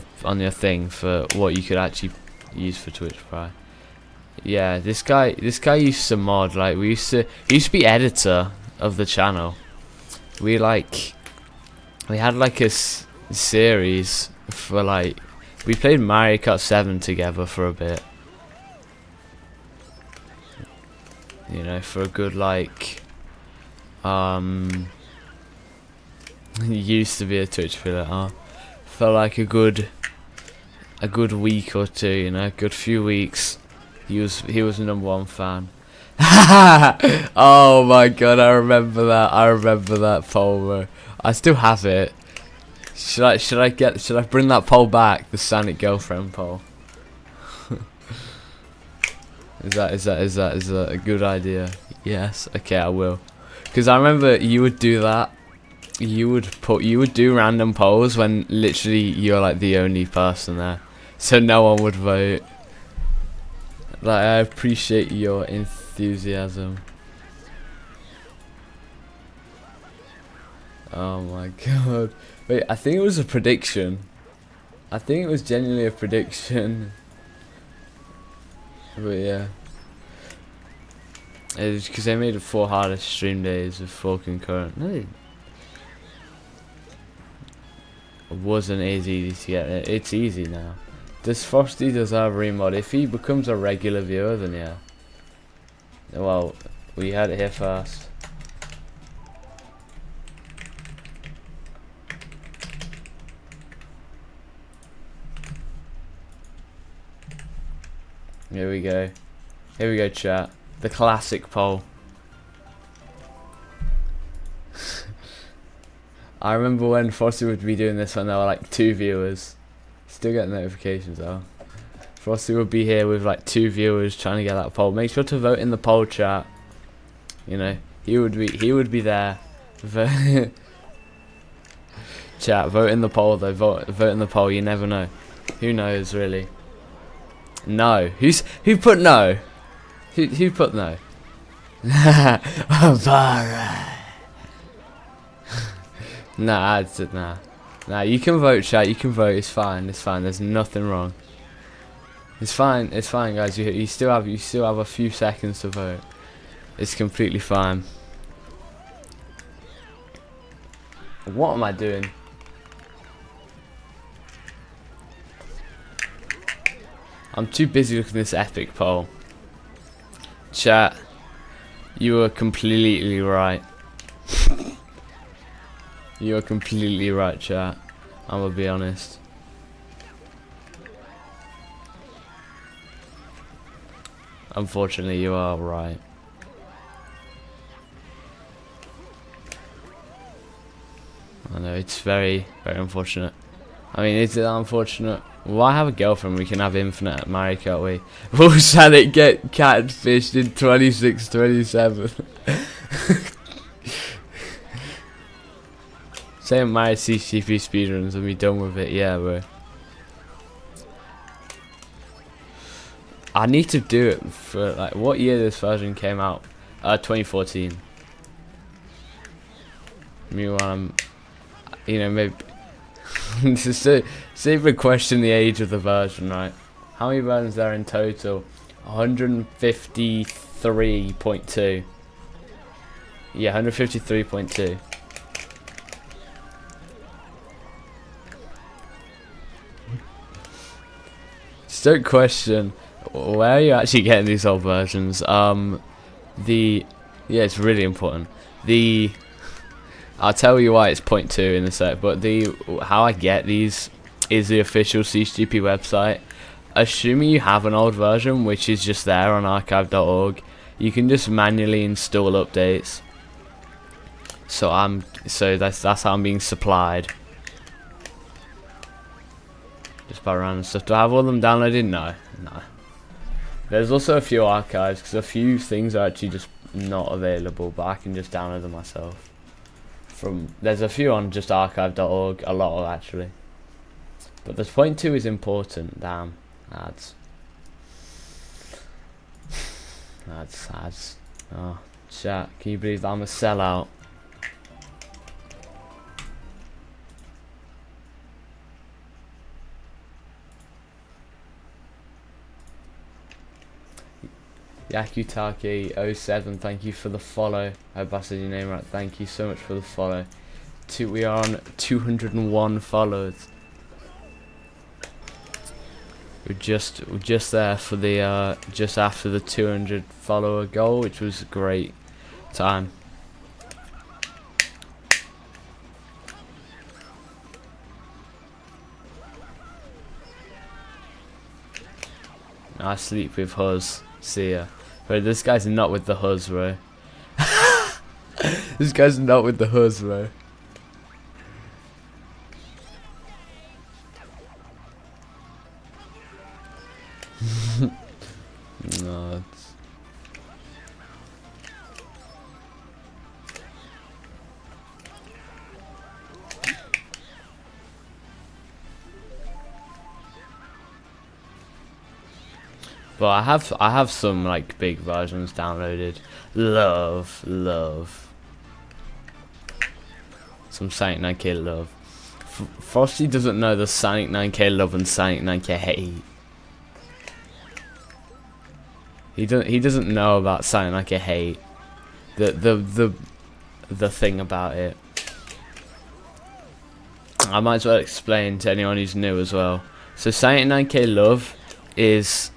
thing for what you could actually use for Twitch Prime. Yeah, this guy used to mod, like he used to be editor of the channel. We had like a series for like, we played Mario Kart 7 together for a bit. You know, for a good like used to be a Twitch affiliate, for like a good week or two, you know, a good few weeks. He was the #1 fan. Oh my god, I remember that poll, bro. I still have it. Should I bring that poll back, the Sonic girlfriend poll? Is that a good idea? Yes. Okay, I will. Because I remember you would do that. You would do random polls when literally you're like the only person there, so no one would vote. Like, I appreciate your enthusiasm. Oh my god. Wait, I think it was a prediction. I think it was genuinely a prediction. But yeah. It's because they made it 4 hardest stream days with 4 concurrent. No, it wasn't as easy to get it. It's easy now. Does Frosty deserve a remod? If he becomes a regular viewer, then yeah. Well, we had it here first. Here we go. Here we go, chat. The classic poll. I remember when Frosty would be doing this when there were like 2 viewers. Still get notifications though. Frosty would be here with like 2 viewers trying to get that poll. Make sure to vote in the poll, chat. You know, he would be there. Chat, vote in the poll though. Vote in the poll. You never know. Who knows really? No. Who put no? Who put no? Nah, I said nah. Nah, you can vote, chat. You can vote. It's fine. It's fine. There's nothing wrong. It's fine. It's fine, guys. You still have a few seconds to vote. It's completely fine. What am I doing? I'm too busy looking at this epic poll. Chat, you are completely right. You are completely right, chat. I'm gonna be honest. Unfortunately, you are right. I know, it's very, very unfortunate. I mean, is it unfortunate? Well, I have a girlfriend, we can have infinite marry, can't we? Will Sonic get catfished in 26-27? Say I'm married CTGP speedruns and be done with it, yeah, bro. I need to do it for, like, what year this version came out? 2014. Meanwhile, I'm, you know, maybe... Say if we question the age of the version, right? How many versions are there in total? 153.2. Yeah, 153.2. Just don't question where are you actually getting these old versions. Yeah, it's really important. I'll tell you why it's 0.2 in a sec, but how I get these is the official CTGP website. Assuming you have an old version, which is just there on archive.org, you can just manually install updates. So that's how I'm being supplied. Just by random stuff. Do I have all of them downloaded? No. There's also a few archives, because a few things are actually just not available, but I can just download them myself. There's a few on just archive.org, a lot of actually. But the 0.2 is important. Damn, ads. Oh, chat, can you believe that I'm a sellout? Yakutaki07, thank you for the follow. I hope I said your name right. Thank you so much for the follow. We are on 201 followers. We're just there for the just after the 200 follower goal, which was a great time. I sleep with Huz. See ya. Bro, this guy's not with the Huz, bro. This guy's not with the Huz, bro. No, but I have some like big versions downloaded. Love some Sonic 9K love. Frosty doesn't know the Sonic 9K love and Sonic 9K hate. He doesn't know about Sonic 9K hate. The thing about it. I might as well explain to anyone who's new as well. So Sonic 9K love is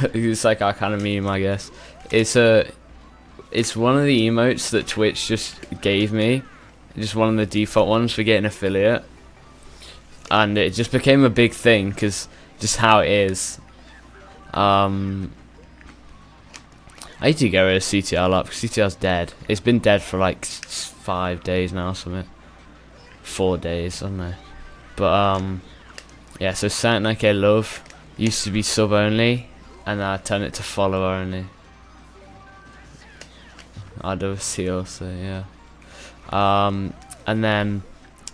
it's like our kind of meme, I guess. It's one of the emotes that Twitch just gave me, just one of the default ones for getting affiliate, and it just became a big thing because just how it is. I need to get rid of CTR up because CTR's dead. It's been dead for like 5 days now, or something. 4 days, I don't know. But yeah. So Sonic 9K love used to be sub only, and I turned it to follower only. RWC also, yeah. And then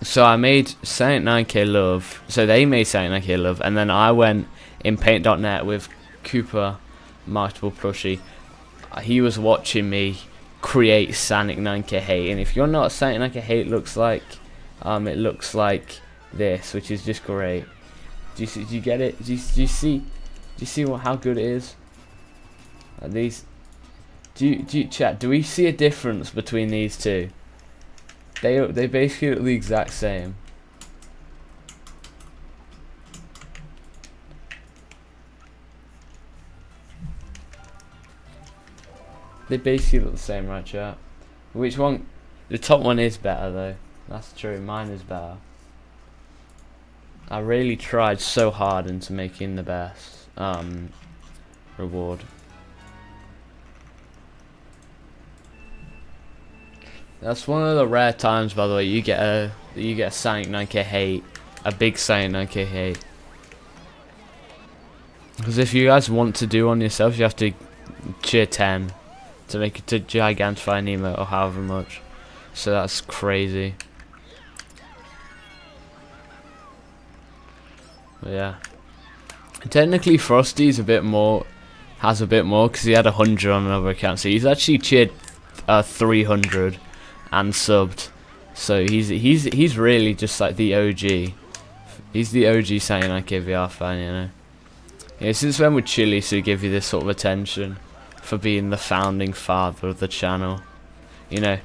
so I made Sonic 9K love. So they made Sonic 9K love, and then I went in Paint.net with Cooper, Marketable Plushie. He was watching me create Sonic 9K hate, and if you're not, Sonic 9K hate looks like, it looks like this, which is just great. Do you get it? Do you see how good it is? These. Do you chat? Do we see a difference between these two? They basically look the exact same. They basically look the same, right, chat? Which one? The top one is better though. That's true. Mine is better. I really tried so hard into making the best reward. That's one of the rare times, by the way, you get a Sonic 9K hate, a big Sonic 9K hate. Because if you guys want to do one yourself, you have to cheer 10 to make it to Gigantify an emote or however much. So that's crazy. But yeah. Technically, Frosty's a bit more, has a bit more because he had 100 on another account. So he's actually cheered 300 and subbed. So he's really just like the OG. He's the OG Sonic 9K VR fan, you know. Yeah, since when would Chili so give you this sort of attention for being the founding father of the channel? You know,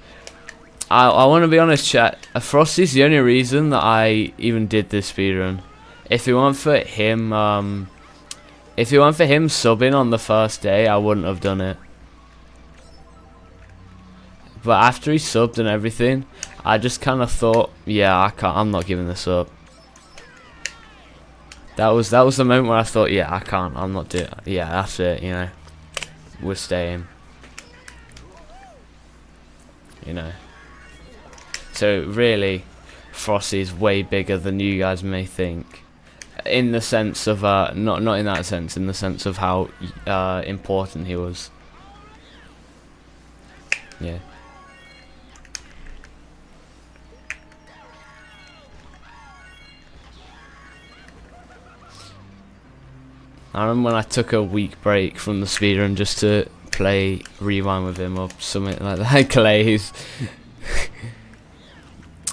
I want to be honest, chat. Frosty's the only reason that I even did this speedrun. If it weren't for him, subbing on the first day, I wouldn't have done it. But after he subbed and everything, I just kind of thought, yeah, I'm not giving this up. That was the moment where I thought, yeah, I'm not doing. Yeah, that's it. You know, we're staying. You know. So really, Frosty's way bigger than you guys may think. In the sense of not in that sense, in the sense of how important he was. Yeah. I remember when I took a week break from the speedrun just to play Rewind with him or something like that. Glaze.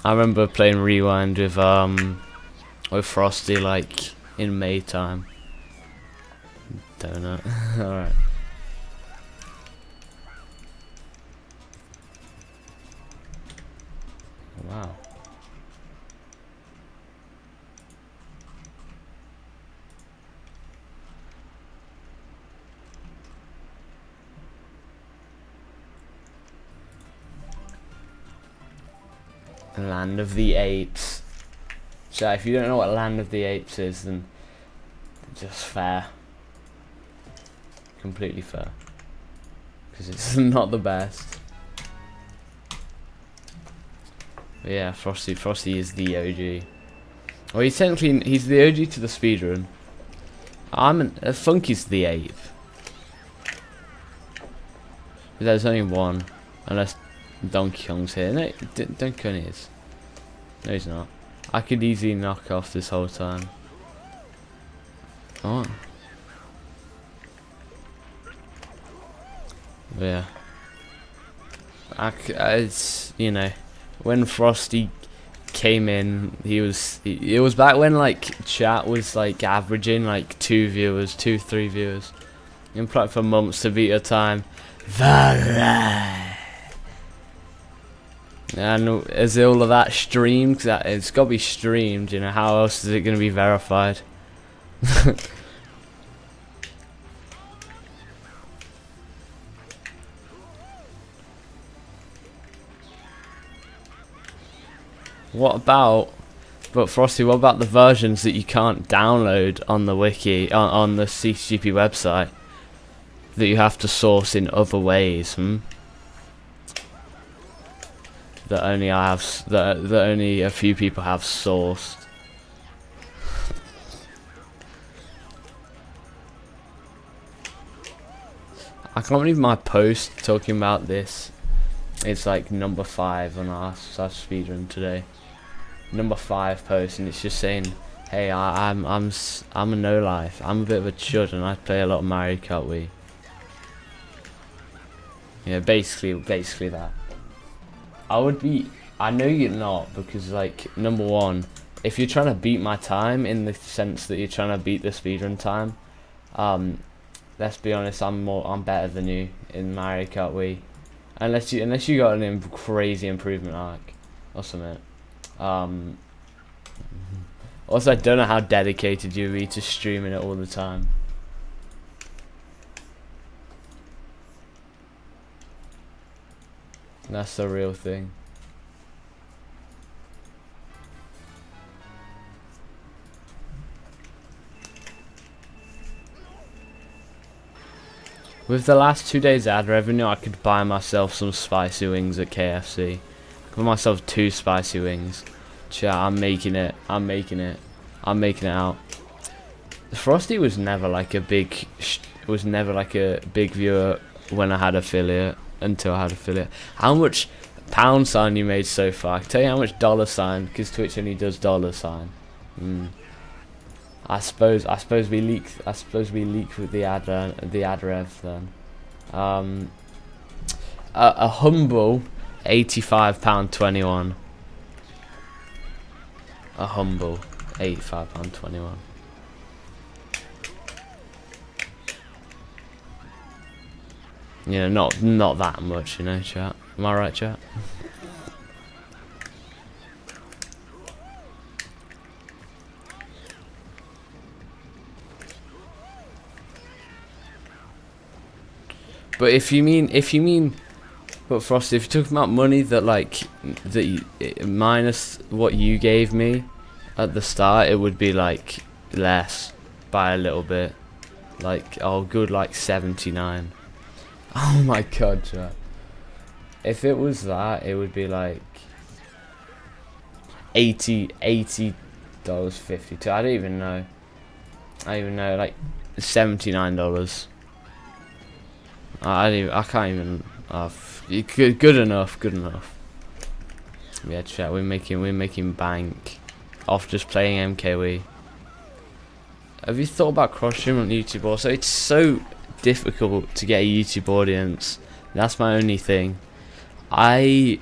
I remember playing Rewind with Frosty like in May time. Donut. Alright. Wow. Land of the Apes. So if you don't know what Land of the Apes is, then just fair. Completely fair. Because it's not the best. But yeah, Frosty is the OG. Well, he's the OG to the speedrun. Funky's the ape. There's only one, unless Donkey Kong's here. No, Donkey Kong is. No, he's not. I could easily knock off this whole time. Oh. But yeah. It's, you know, when Frosty came in, it was back when like chat was like averaging like 3 viewers. In practice for months to beat a time. And is all of that streamed? It's got to be streamed, you know. How else is it going to be verified? But Frosty, what about the versions that you can't download on the wiki, on the CTGP website, that you have to source in other ways, that only a few people have sourced. I can't believe my post talking about this. It's like number 5 on our speedrun today. Number 5 post, and it's just saying, "Hey, I'm a no life. I'm a bit of a chud, and I play a lot of Mario Kart Wii." Yeah, basically that. I know you're not, because like, number 1, if you're trying to beat my time in the sense that you're trying to beat the speedrun time, let's be honest, I'm better than you in Mario Kart Wii, unless you got an crazy improvement arc or something. Also, I don't know how dedicated you'd be to streaming it all the time. That's the real thing. With the last 2 days ad revenue, I could buy myself some spicy wings at KFC. Give myself 2 spicy wings. Chat, I'm making it. I'm making it. I'm making it out. Frosty was never like a big viewer when I had affiliate, until I had affiliate. How much £sign you made so far? I can tell you how much $sign, because Twitch only does $sign. I suppose we leaked with the ad rev then. A humble £85.21. A humble £85.21. You know, not that much, you know, chat. Am I right, chat? But if you mean, but Frosty, if you're talking about money that minus what you gave me at the start, it would be like less by a little bit, like good, like 79. Oh my god, chat. If it was that, it would be like $80.52. I don't even know, like $79. I can't even. Good enough. Yeah, chat. We're making bank off just playing MKW. Have you thought about cross stream on YouTube? Also, it's so difficult to get a YouTube audience. That's my only thing. I've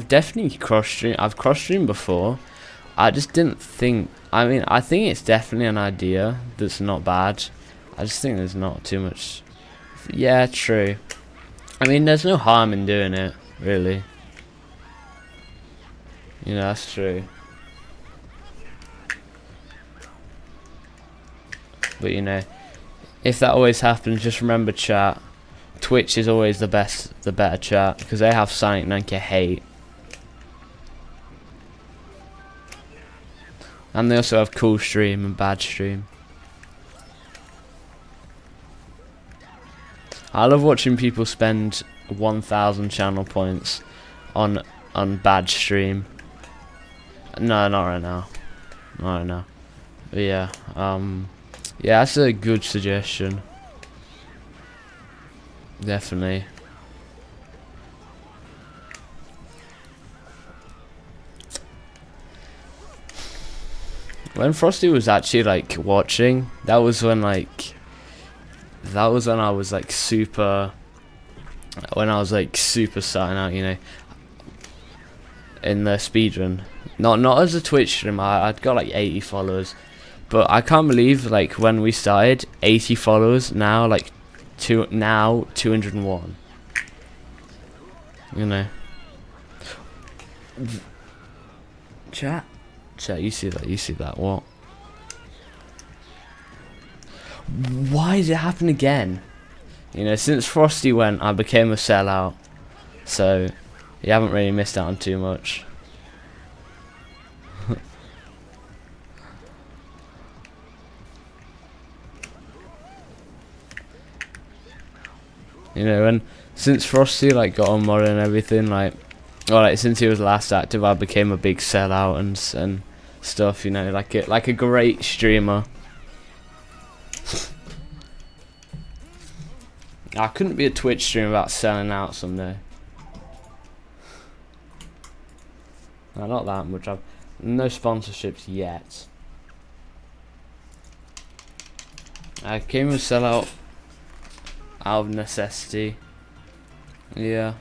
definitely cross streamed. I've cross streamed before. I just didn't think. I mean, I think it's definitely an idea that's not bad. I just think there's not too much. Yeah, true. I mean, there's no harm in doing it, really. You know, that's true. But you know, if that always happens, just remember, chat, Twitch is always the better chat, because they have Sonic 9K hate. And they also have cool stream and bad stream. I love watching people spend 1,000 channel points on bad stream. No, not right now. Not right now. But yeah, yeah, that's a good suggestion. Definitely. When Frosty was actually like watching, that was when I was like super, starting out, you know, in the speedrun. Not as a Twitch streamer. I'd got like 80 followers, but I can't believe, like, when we started, 80 followers, now like 201. You know. Chat, you see that? What? Why did it happen again? You know, since Frosty went, I became a sellout, so you haven't really missed out on too much. You know, and since Frosty like got on mod and everything, like, well, like since he was last active, I became a big sellout and stuff. You know, like a great streamer. I couldn't be a Twitch streamer without selling out someday. No, not that much. I've no sponsorships yet. I came to sell out of necessity. Yeah.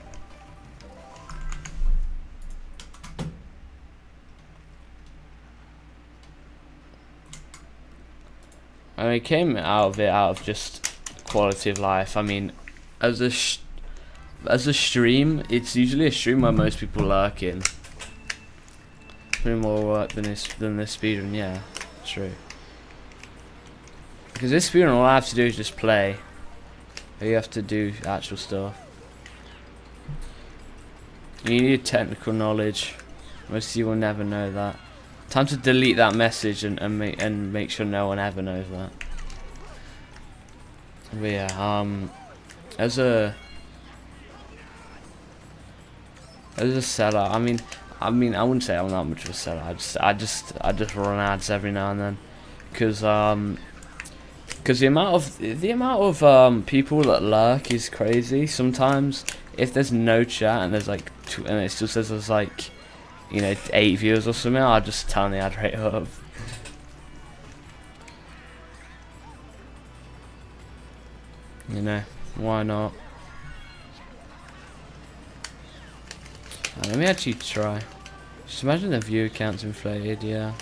I mean, I came out of it out of just quality of life. I mean, as a stream, it's usually a stream where most people lurk in. Pretty more work than this speedrun, yeah, true. Because this speedrun, all I have to do is just play. You have to do actual stuff. You need technical knowledge. Most of you will never know that. Time to delete that message and make sure no one ever knows that. But yeah, as a As a seller, I mean, I wouldn't say I'm not much of a seller. I just run ads every now and then, because the amount of people that lurk is crazy. Sometimes if there's no chat and there's like and it still says there's like, you know, 8 viewers or something, I'll just turn the ad rate up. You know, why not? Let me actually try. Just imagine the view count's inflated, yeah.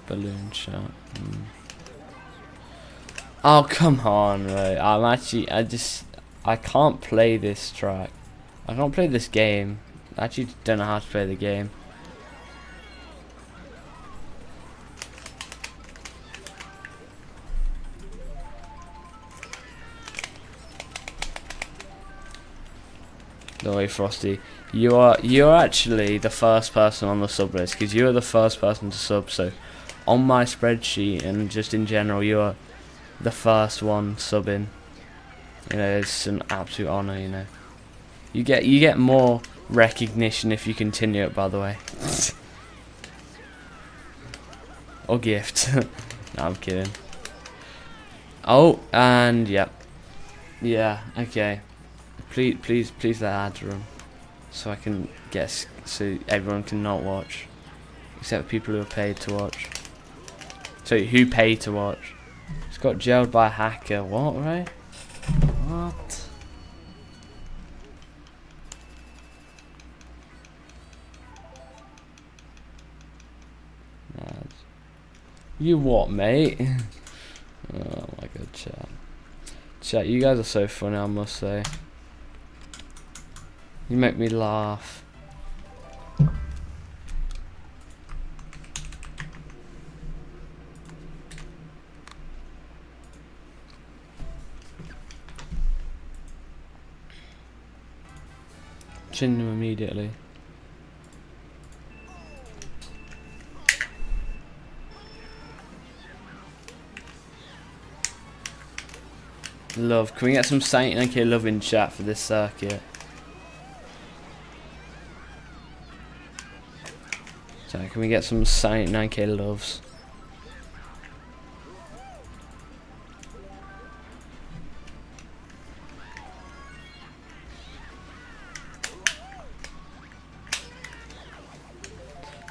Balloon shot. Oh, come on, right. I can't play this track. I can't play this game. I actually don't know how to play the game. Don't worry, Frosty. You're actually the first person on the sub list, because you are the first person to sub. So, on my spreadsheet and just in general, you are the first one subbing. You know, it's an absolute honor. You know, you get more recognition if you continue it. By the way, or gift. No, I'm kidding. Oh, and yeah, okay. Please let ads run, so I can so everyone can not watch, except people who are paid to watch. So who pay to watch? It's got jailed by a hacker. What, right? What? Ads. You what, mate? Oh my god, chat, you guys are so funny, I must say. You make me laugh. Chin them immediately. Love. Can we get some Saint and love in chat for this circuit? So can we get some Saint 9k loves?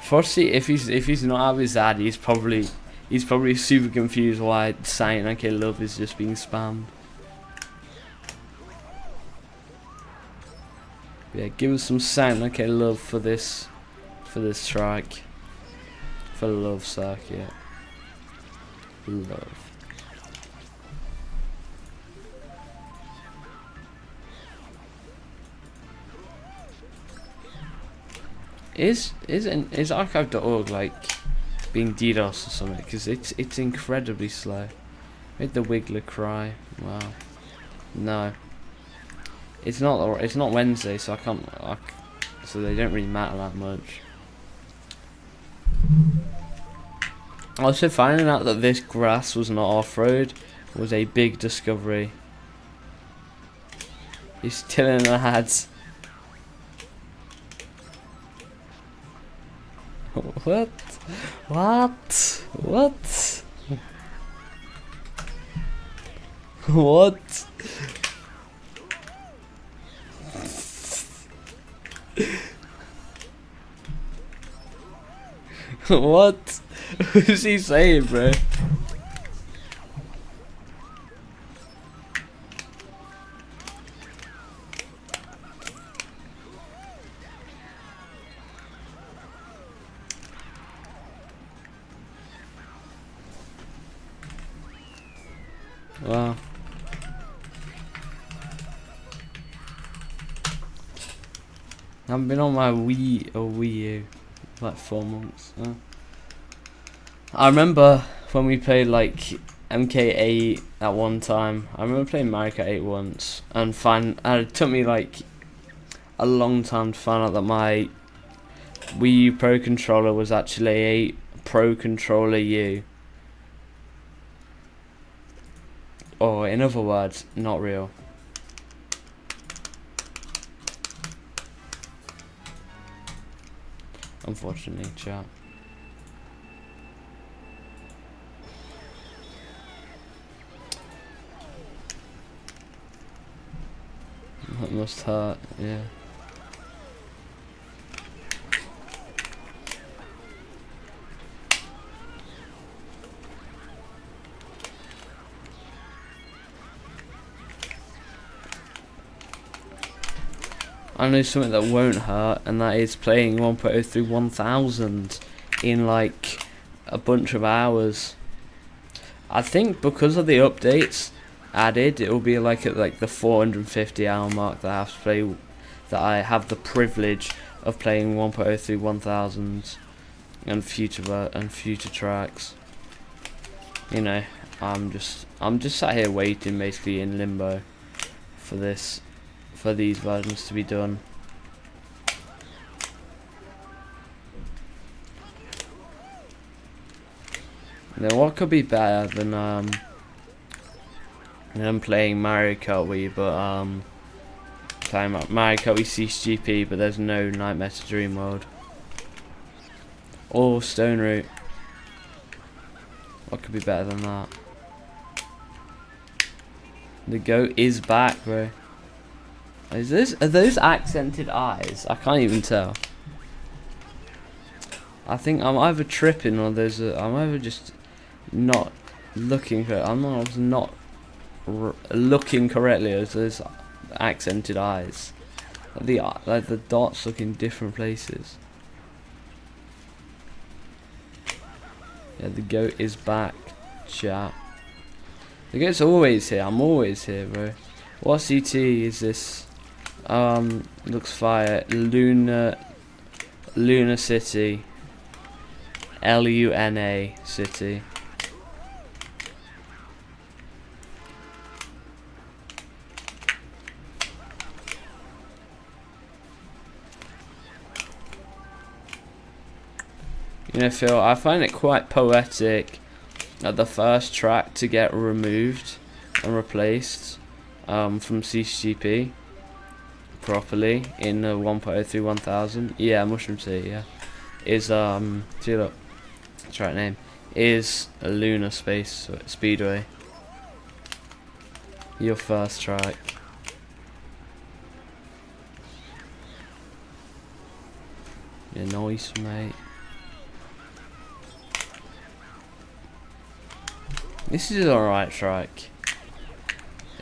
Firstly, if he's not out of his ad, he's probably super confused why Saint 9k love is just being spammed. Yeah, give us some Saint 9k love for this track. For the love circuit. Love. Is archive.org like being DDoS or something? Because it's incredibly slow. Made the Wiggler cry. Wow. No. It's not Wednesday, so I can't. So they don't really matter that much. Also, finding out that this grass was not off-road was a big discovery. He's still in the ads. What? What? What? What? What? What's he saying, bro? Wow. I've been on my Wii U like 4 months. I remember when we played like MK8 at one time. I remember playing Mario Kart 8 once and it took me like a long time to find out that my Wii U Pro controller was actually a Pro Controller U. Or in other words, not real. Unfortunately, chat. That must hurt, yeah. I know something that won't hurt, and that is playing 1.03 1000 in like a bunch of hours. I think because of the updates added, it will be like at like the 450 hour mark that I have to play, that I have the privilege of playing 1.03 1000 and future tracks. You know, I'm just sat here waiting, basically in limbo for these versions to be done. Now, what could be better than playing Mario Kart Wii, but playing Mario Kart Wii CTGP, but there's no Nightmare to Dream mode or Stone Route. What could be better than that? The goat is back, bro. Are those accented eyes? I can't even tell. I think I'm either tripping or I'm either just not looking. I'm not looking correctly as those accented eyes. Like the dots look in different places. Yeah, the goat is back, chat. The goat's always here. I'm always here, bro. What CT is this? Looks fire. Luna City. LUNA City. You know, Phil, I find it quite poetic that the first track to get removed and replaced from CTGP properly in 1.03 1000, yeah, Mushroom City, yeah, is see, look, track name is a Lunar Space Speedway. Your first track. Yeah, nice, mate. This is alright track.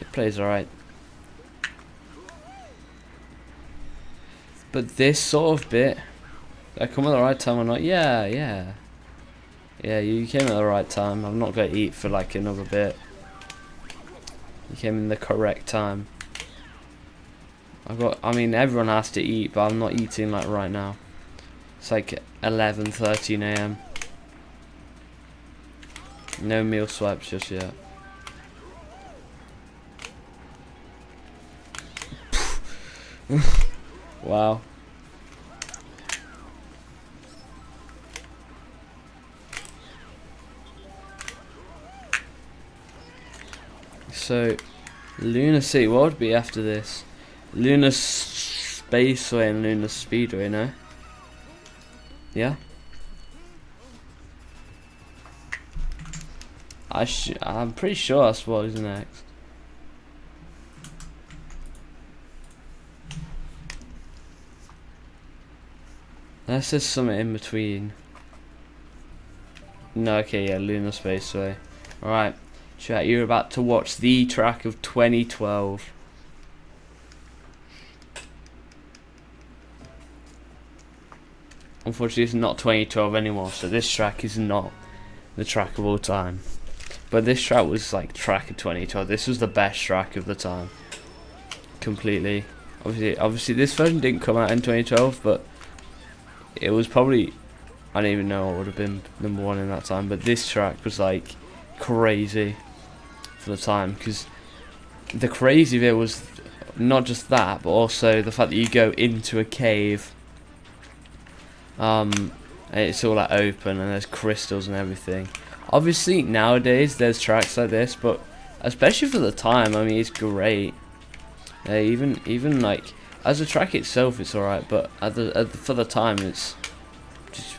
It plays alright. But this sort of bit, I come at the right time or not? Yeah, you came at the right time. I'm not going to eat for like another bit. You came in the correct time. I mean, everyone has to eat, but I'm not eating like right now. It's like 11:13 AM. No meal swipes just yet. Wow. So, Lunar City, what would be after this? Lunar Spaceway and Lunar Speedway, no? Yeah? I'm pretty sure that's what is next. Unless there's something in between. No, okay, yeah, Lunar Spaceway. Alright, chat, you're about to watch the track of 2012. Unfortunately, it's not 2012 anymore, so this track is not the track of all time. But this track was like track of 2012. This was the best track of the time. Completely. Obviously this version didn't come out in 2012, but it was probably, I don't even know what would have been number one in that time, but this track was like crazy for the time, because the crazy bit was not just that, but also the fact that you go into a cave, and it's all like open and there's crystals and everything. Obviously nowadays there's tracks like this, but especially for the time. I mean, it's great. Even like as a track itself, it's alright, but for the time, it's just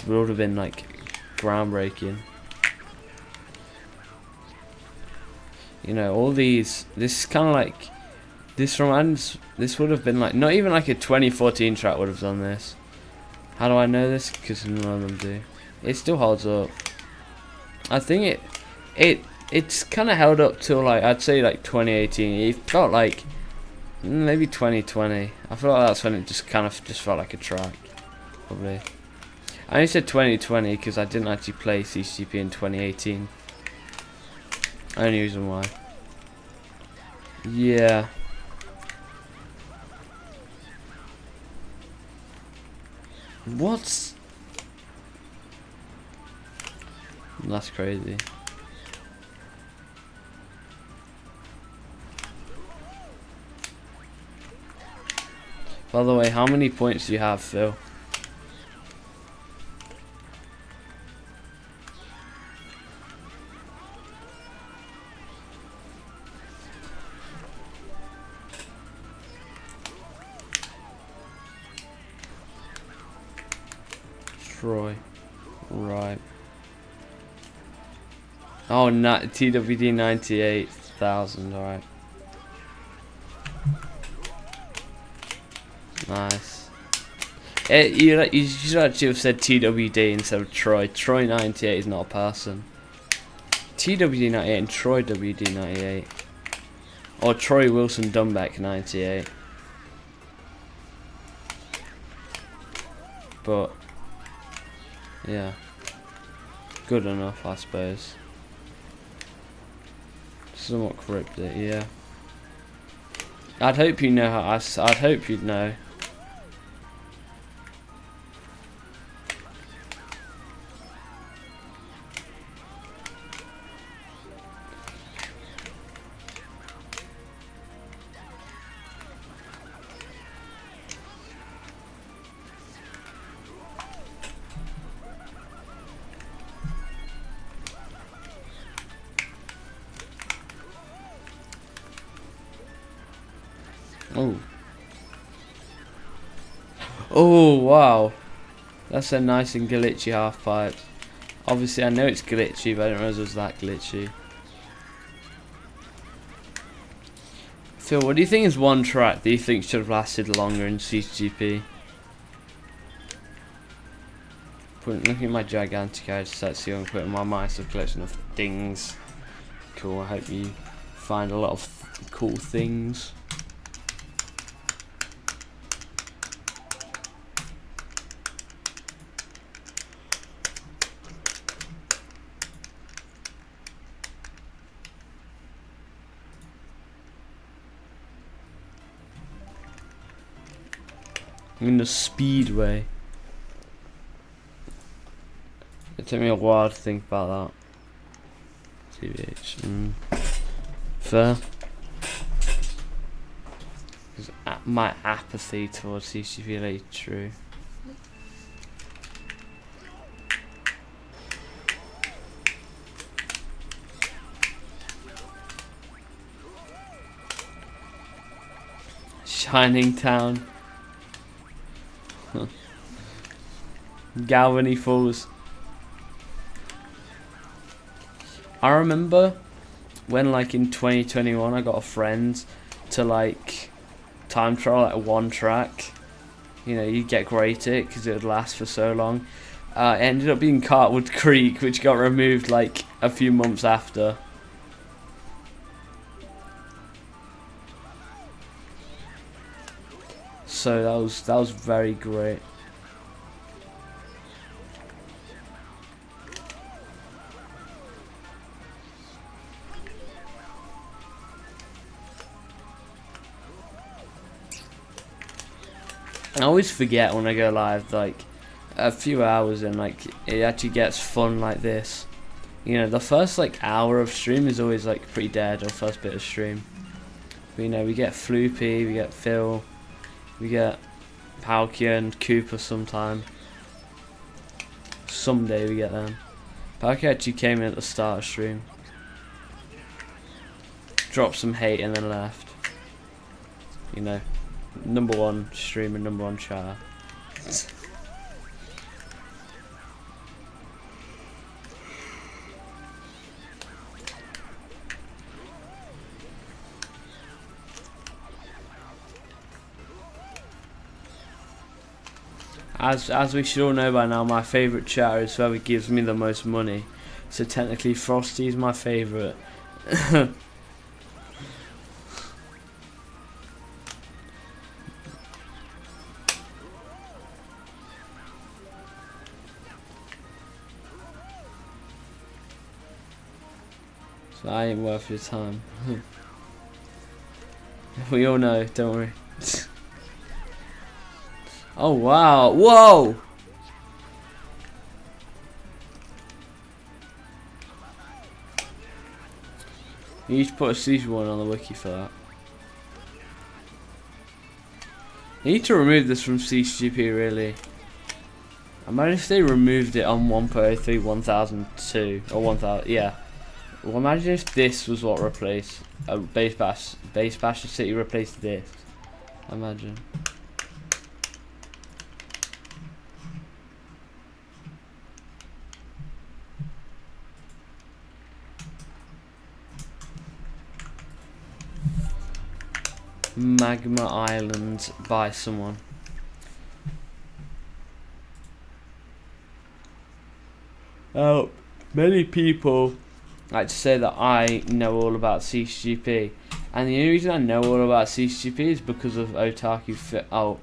would have been like groundbreaking. You know, all these. This is kind of like this reminds. This would have been like not even like a 2014 track would have done this. How do I know this? Because none of them do. It still holds up. I think it's kind of held up till like I'd say like 2018. It felt like maybe 2020. I feel like that's when it just felt like a track. Probably. I only said 2020 because I didn't actually play CTGP in 2018. Only reason why. Yeah. What? That's crazy. By the way, how many points do you have, Phil? Troy. Right. Oh, TWD 98,000, alright. Nice. You should actually have said TWD instead of Troy. Troy 98 is not a person. TWD 98 and Troy WD 98. Or Troy Wilson Dunbeck 98. But yeah, good enough, I suppose. Somewhat cryptic, yeah. I'd hope you know how. I'd hope you'd know. Oh. Oh, wow. That's a nice and glitchy half pipe. Obviously, I know it's glitchy, but I didn't realize it was that glitchy. Phil, what do you think is one track that you think should have lasted longer in CTGP? Looking at my gigantic I just see I'm putting my massive collection of things. Cool, I hope you find a lot of cool things. I'm in the Speedway. It took me a while to think about that. TBH. Fair. Because my apathy towards CCV is true. Shining Town. Galvany Falls. I remember when like in 2021 I got a friend to like time trial like one track. You know, you get great at it because it would last for so long. It ended up being Cartwood Creek, which got removed like a few months after. So that was very great. I always forget when I go live, like a few hours in, like it actually gets fun like this. You know, the first like hour of stream is always like pretty dead, or first bit of stream. But you know, we get Floopy, we get Phil, we get Palkia and Cooper sometime. Someday we get them. Palkia actually came in at the start of stream. dropped some hate and then left. You know, #1 streamer, #1 chatter. As we should all know by now, my favourite chatter is whoever gives me the most money. So technically Frosty is my favourite. So I ain't worth your time. We all know, don't worry. Oh wow, whoa! You need to put a season 1 on the wiki for that. You need to remove this from CTGP really. Imagine if they removed it on 1.03 1002 or 1000, yeah. Well, imagine if this was what replaced Base Basher City replaced this. Imagine. Magma Island by someone. Oh, many people like to say that I know all about CTGP, and the only reason I know all about CTGP is because of Otaku Fit. Oh.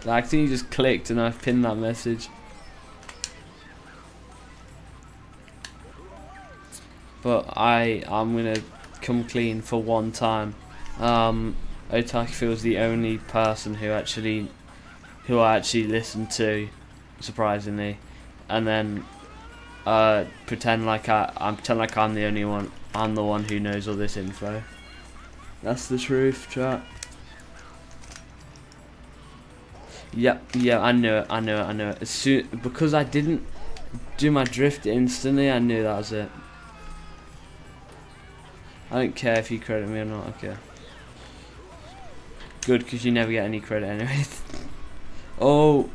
I think you just clicked and I've pinned that message. But I'm gonna come clean for one time. Otaku feels the only person who I actually listen to, surprisingly, and then pretend like I'm the only one. I'm the one who knows all this info. That's the truth, chat. Yep, yeah, I knew it. As soon because I didn't do my drift instantly, I knew that was it. I don't care if you credit me or not, okay. Good, because you never get any credit anyway. Oh.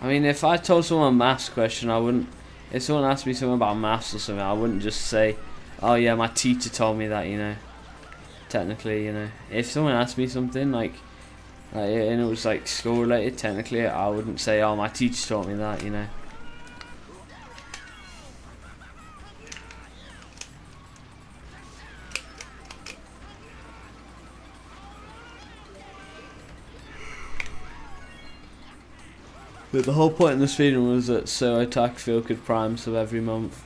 I mean, if I told someone a maths question, I wouldn't... If someone asked me something about maths or something, I wouldn't just say, oh yeah, my teacher told me that, you know. Technically, you know. If someone asked me something, like and it was like school related, technically, I wouldn't say, oh, my teacher taught me that, you know. But the whole point of the speedrun was that so Otaku could prime sub every month.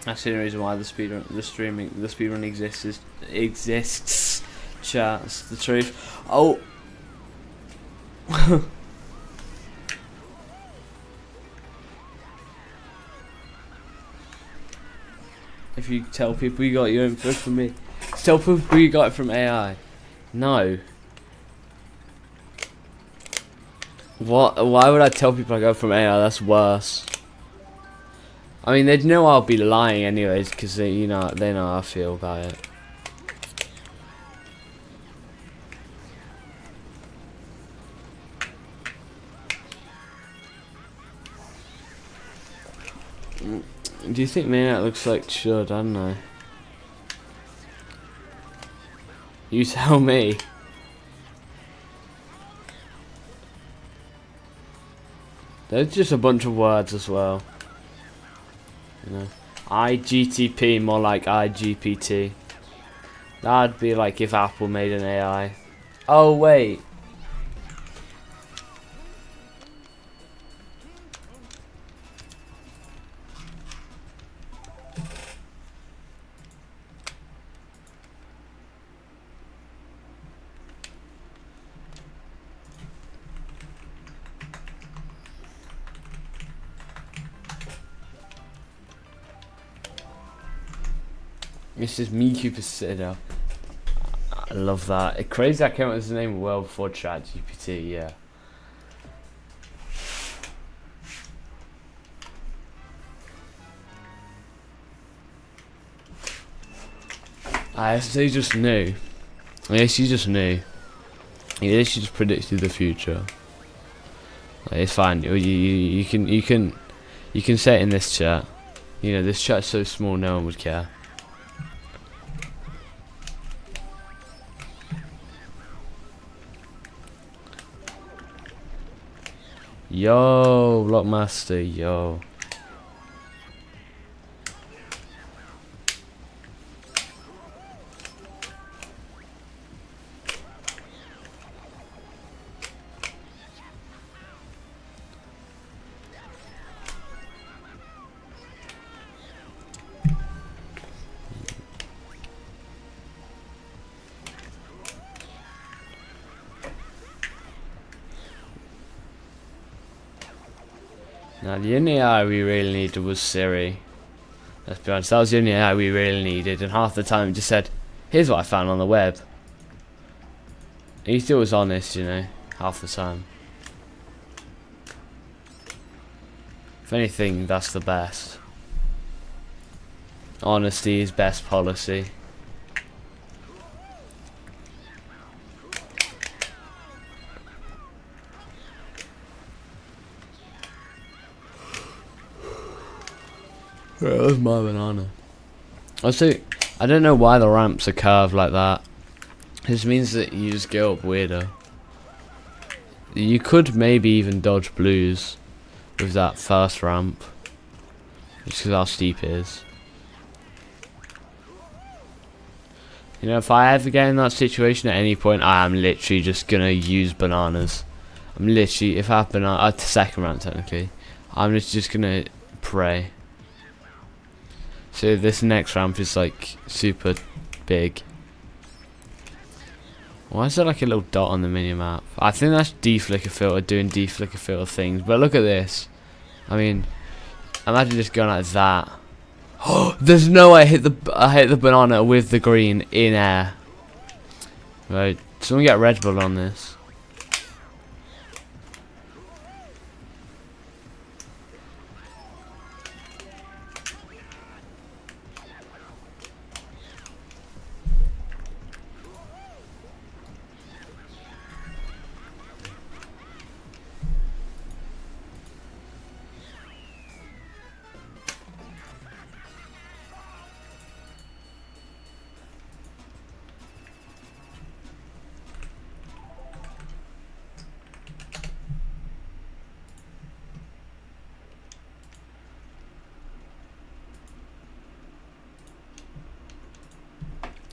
That's the only reason why the speedrun exists. Chat, that's the truth. Oh. If you tell people you got your info from me, tell people you got it from AI. No. What? Why would I tell people I got it from AI? That's worse. I mean, they'd know I'll be lying anyways, because they know how I feel about it. Do you think Maniac looks like should? I don't know. You tell me. There's just a bunch of words as well. You know, IGTP more like IGPT. That'd be like if Apple made an AI. Oh wait. This is me Cupid sitting up. I love that. It's crazy I came up with the name well before ChatGPT, yeah. I guess they just knew. I guess you just knew. I guess you just predicted the future. Like, it's fine. You can say it in this chat. You know, this chat's so small, no one would care. Yo, Blockmaster, yo. Now the only AI we really needed was Siri. Let's be honest, that was the only AI we really needed, and half the time it just said, here's what I found on the web. He still was honest, you know, half the time. If anything, that's the best. Honesty is best policy. That was my banana. Also, I don't know why the ramps are curved like that. This means that you just go up weirder. You could maybe even dodge blues with that first ramp, just because how steep it is. You know, if I ever get in that situation at any point, I am literally just gonna use bananas. I'm literally, if I have banana, second ramp technically, I'm just gonna pray. So this next ramp is like super big. Why is there like a little dot on the minimap? I think that's deflicker filter doing deflicker filter things. But look at this. I mean, imagine just going like that. Oh, there's no way I hit the banana with the green in air. Right, someone get Red Bull on this.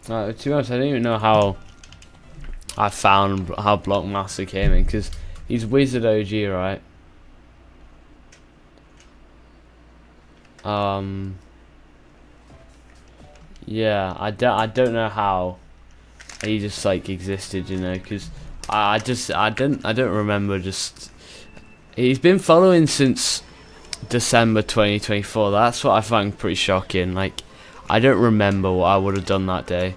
To be honest, I don't even know how I found how Blockmaster came in, because he's Wizard OG, right? Yeah, I don't know how he just like existed, you know, because I don't remember. Just he's been following since December 2024. That's what I find pretty shocking. Like, I don't remember what I would have done that day.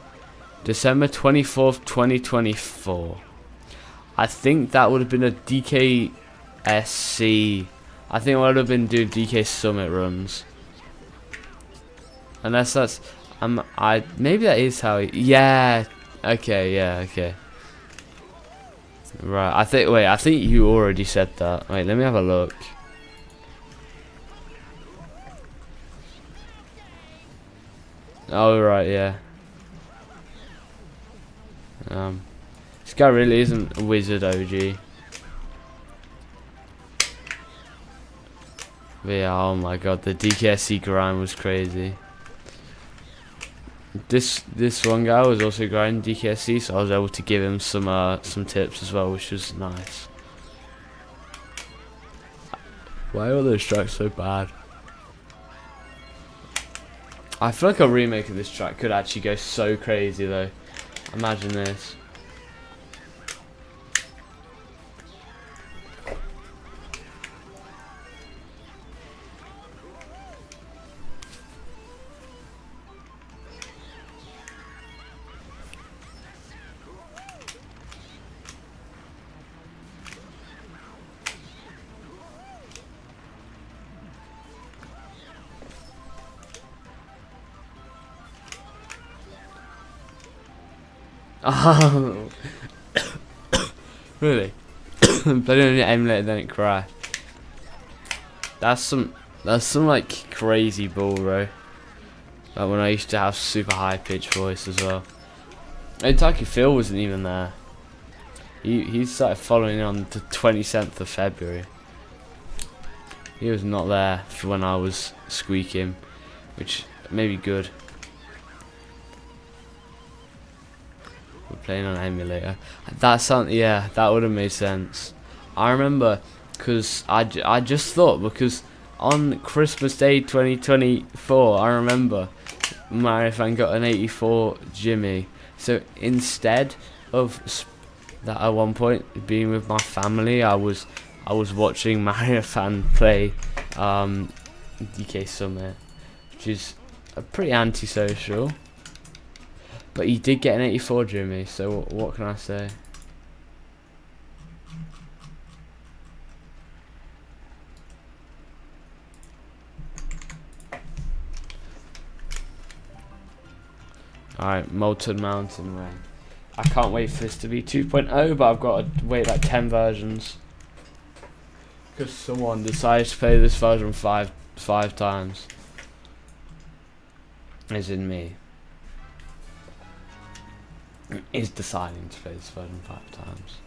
December 24th, 2024. I think that would have been a DKSC. I think I would have been doing DK Summit runs. Unless that's maybe that is how yeah. Okay, yeah, okay. Right, I think you already said that. Wait, let me have a look. Oh right, yeah. This guy really isn't a Wizard OG. But yeah, oh my god, the DKSC grind was crazy. This one guy was also grinding DKSC, so I was able to give him some tips as well, which was nice. Why are those tracks so bad? I feel like a remake of this track could actually go so crazy though. Imagine this. Oh, really? But on your emulator, then it cry. That's some like crazy bull, bro. Like when I used to have super high pitched voice as well. And Taki Phil wasn't even there. He started following on the 27th of February. He was not there for when I was squeaking, which may be good. We're playing on emulator. That sound, yeah, that would have made sense. I remember, because I just thought, because on Christmas Day 2024, I remember Mario Fan got an 84 Jimmy. So instead of that at one point being with my family, I was watching Mario Fan play DK Summit, which is pretty antisocial. But he did get an 84 Jimmy, so what can I say? Alright, Molten Mountain Rain. I can't wait for this to be 2.0, but I've got to wait like 10 versions. Because someone decided to play this version five times. As in me. Is deciding to play this version 5 times.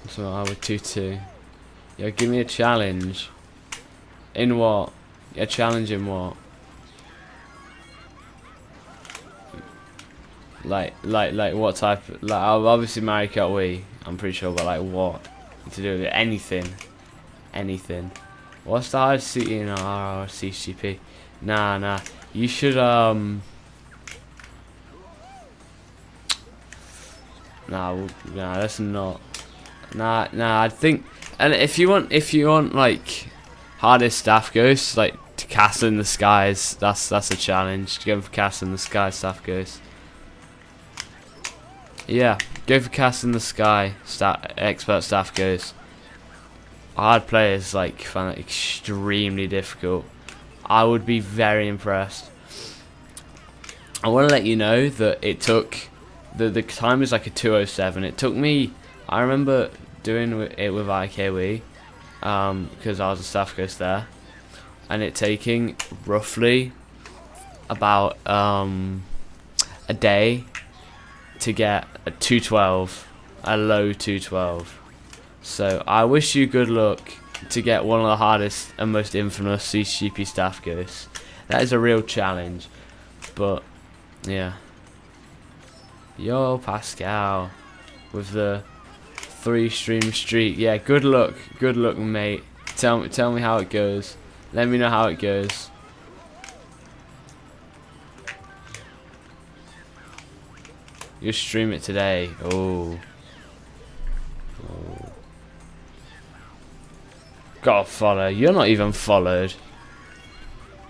So I would 2-2. Yeah, give me a challenge. In what? A challenge in what? Like what type? Like obviously Mario Kart Wii. I'm pretty sure, but like what? To do with it? Anything. What's the hardest CT in our CTGP? Nah. You should Nah, that's not. Nah. I think, and if you want like hardest staff ghosts, like to Castle in the Skies, that's a challenge. Go for Castle in the Sky staff ghost. Yeah, go for Castle in the Sky expert staff ghost. Hard players like find it extremely difficult. I would be very impressed. I want to let you know that it took. The time is like a 2:07. It took me. I remember doing it with IKW, because I was a staff ghost there, and it taking roughly about a day to get a 212, a low 212. So I wish you good luck to get one of the hardest and most infamous CTGP staff ghosts. That is a real challenge, but yeah. Yo, Pascal, with the 3-stream streak. Yeah, good luck, mate. Tell me how it goes. Let me know how it goes. You stream it today. Oh. Gotta follow. You're not even followed.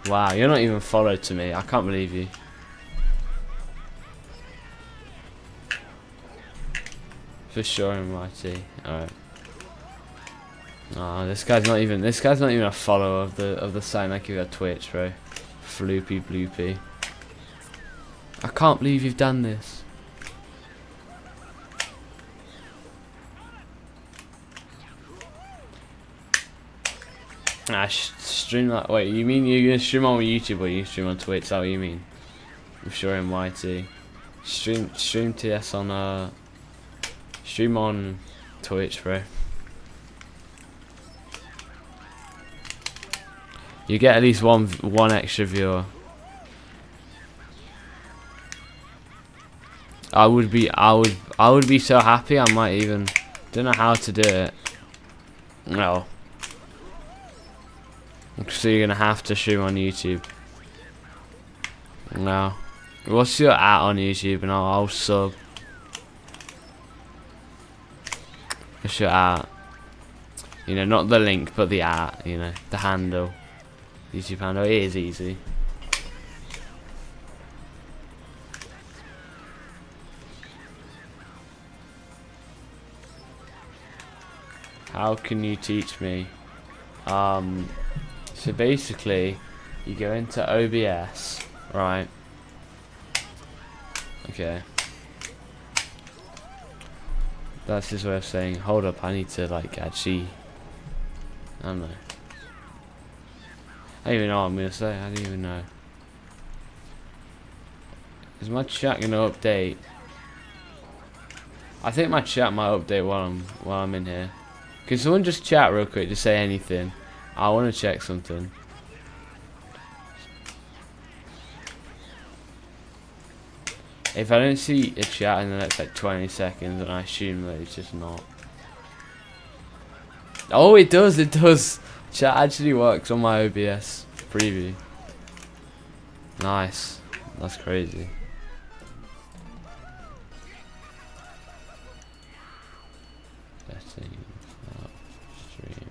Wow, you're not even followed to me. I can't believe you. For sure, MIT. Alright. Oh, this guy's not even a follower of the site like you at Twitch, bro. Floopy bloopy. I can't believe you've done this. Stream that. Wait, you mean you're gonna stream on YouTube or you stream on Twitch? Is that what you mean? I'm sure MYT. Stream TS on stream on Twitch, bro. You get at least one extra viewer. I would be so happy. I might even don't know how to do it. No. So you're gonna have to stream on YouTube. No. What's your on YouTube and I'll sub. What's your You know, not the link, but the you know, the handle. YouTube handle. It is easy. How can you teach me? So basically, you go into OBS, right? Okay. That's his way of saying, hold up, I need to like actually, I don't know. I don't even know what I'm gonna say, I don't even know. Is my chat gonna update? I think my chat might update while I'm in here. Can someone just chat real quick, just say anything? I wanna check something. If I don't see a chat in the next like 20 seconds, then I assume that it's just not. Oh, it does, it does. Chat actually works on my OBS preview. Nice. That's crazy. Settings, stream.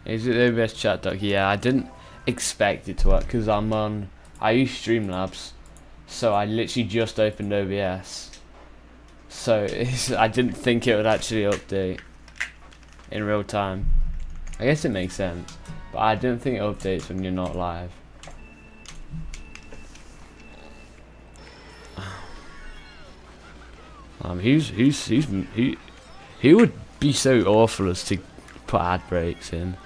Is it the OBS chat doc? Yeah, I didn't expect it to work because I use Streamlabs, so I literally just opened OBS. So I didn't think it would actually update in real time. I guess it makes sense, but I don't think it updates when you're not live. Who would be so awful as to put ad breaks in?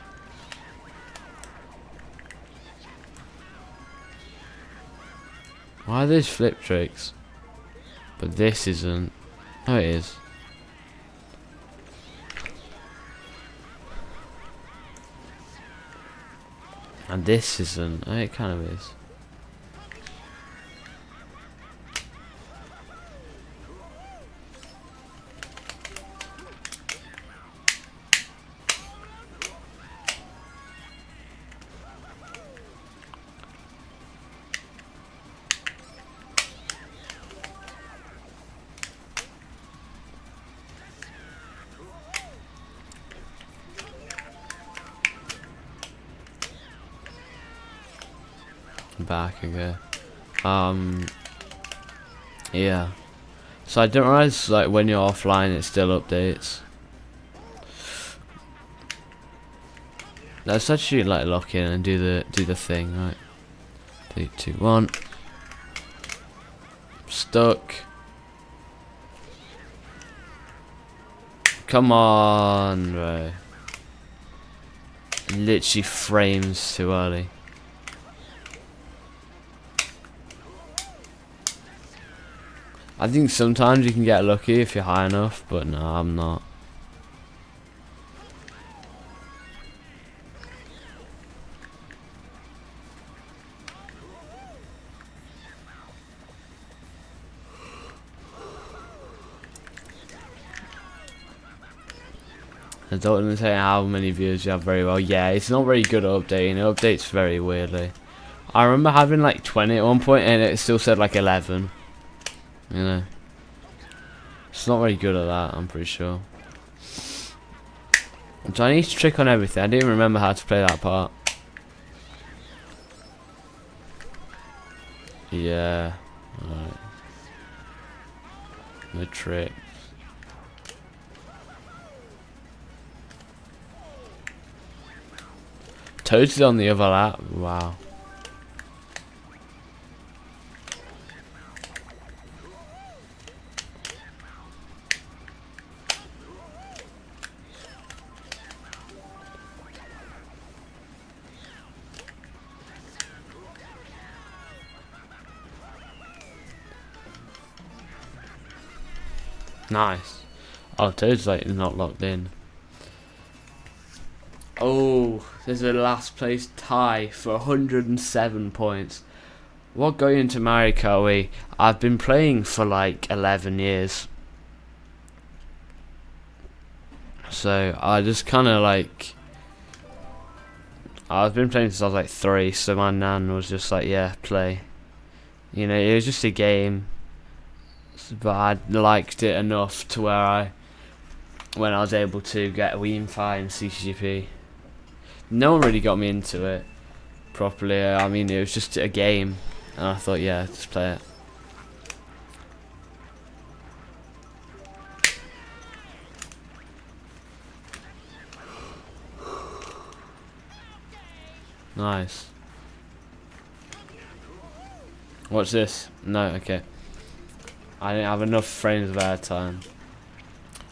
Why are those flip tricks? But this isn't. Oh, it is. And this isn't. Oh, it kind of is. Back again. Yeah. So I didn't realize like when you're offline it still updates. Let's actually like lock in and do the thing, right? 3, 2, 1. Stuck. Come on, bro. Literally frames too early. I think sometimes you can get lucky if you're high enough, but no, I'm not. I don't want to say how many viewers you have very well. Yeah, it's not very good at updating. It updates very weirdly. I remember having like 20 at one point and it still said like 11. You know. It's not very good at that, I'm pretty sure. So I need to trick on everything. I didn't even remember how to play that part. Yeah. Alright. No tricks. Toads is on the other lap. Wow. Nice. Oh, Toad's like not locked in. Oh, there's a last place tie for 107 points. What going into Mario Kart Wii? I've been playing for like 11 years. So I just kind of like... I've been playing since I was like 3, so my nan was just like, yeah, play. You know, it was just a game. But I liked it enough to where when I was able to get a Wii Fi and CTGP. No one really got me into it properly. I mean, it was just a game, and I thought, yeah, just play it. Nice. What's this? No, okay. I didn't have enough frames of airtime.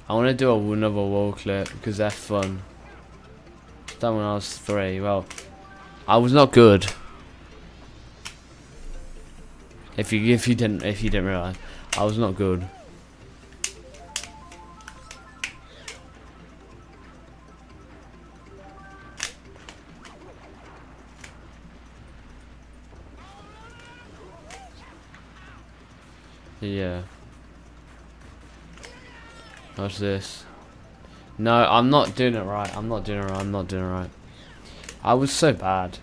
I want to do another wall clip because they're fun. Done when I was 3. Well, I was not good. If you didn't realize, I was not good. Yeah. What's this? No, I'm not doing it right. I'm not doing it right. I was so bad.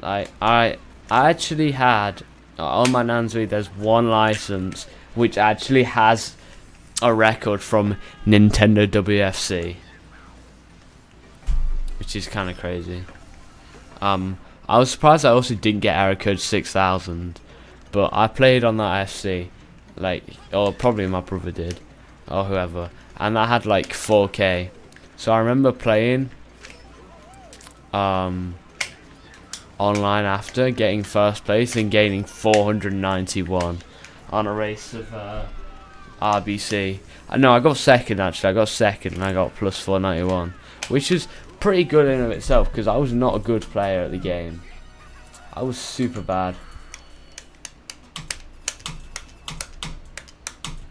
I actually had on my Nan's Wii. There's one license which actually has a record from Nintendo WFC, which is kind of crazy. I was surprised I also didn't get error code 6000, but I played on that FC, or probably my brother did, or whoever, and I had like 4K. So I remember playing online after, getting first place and gaining 491 on a race of RBC. No, I got second actually. I got second and I got plus 491, which is pretty good in of itself because I was not a good player at the game. I was super bad.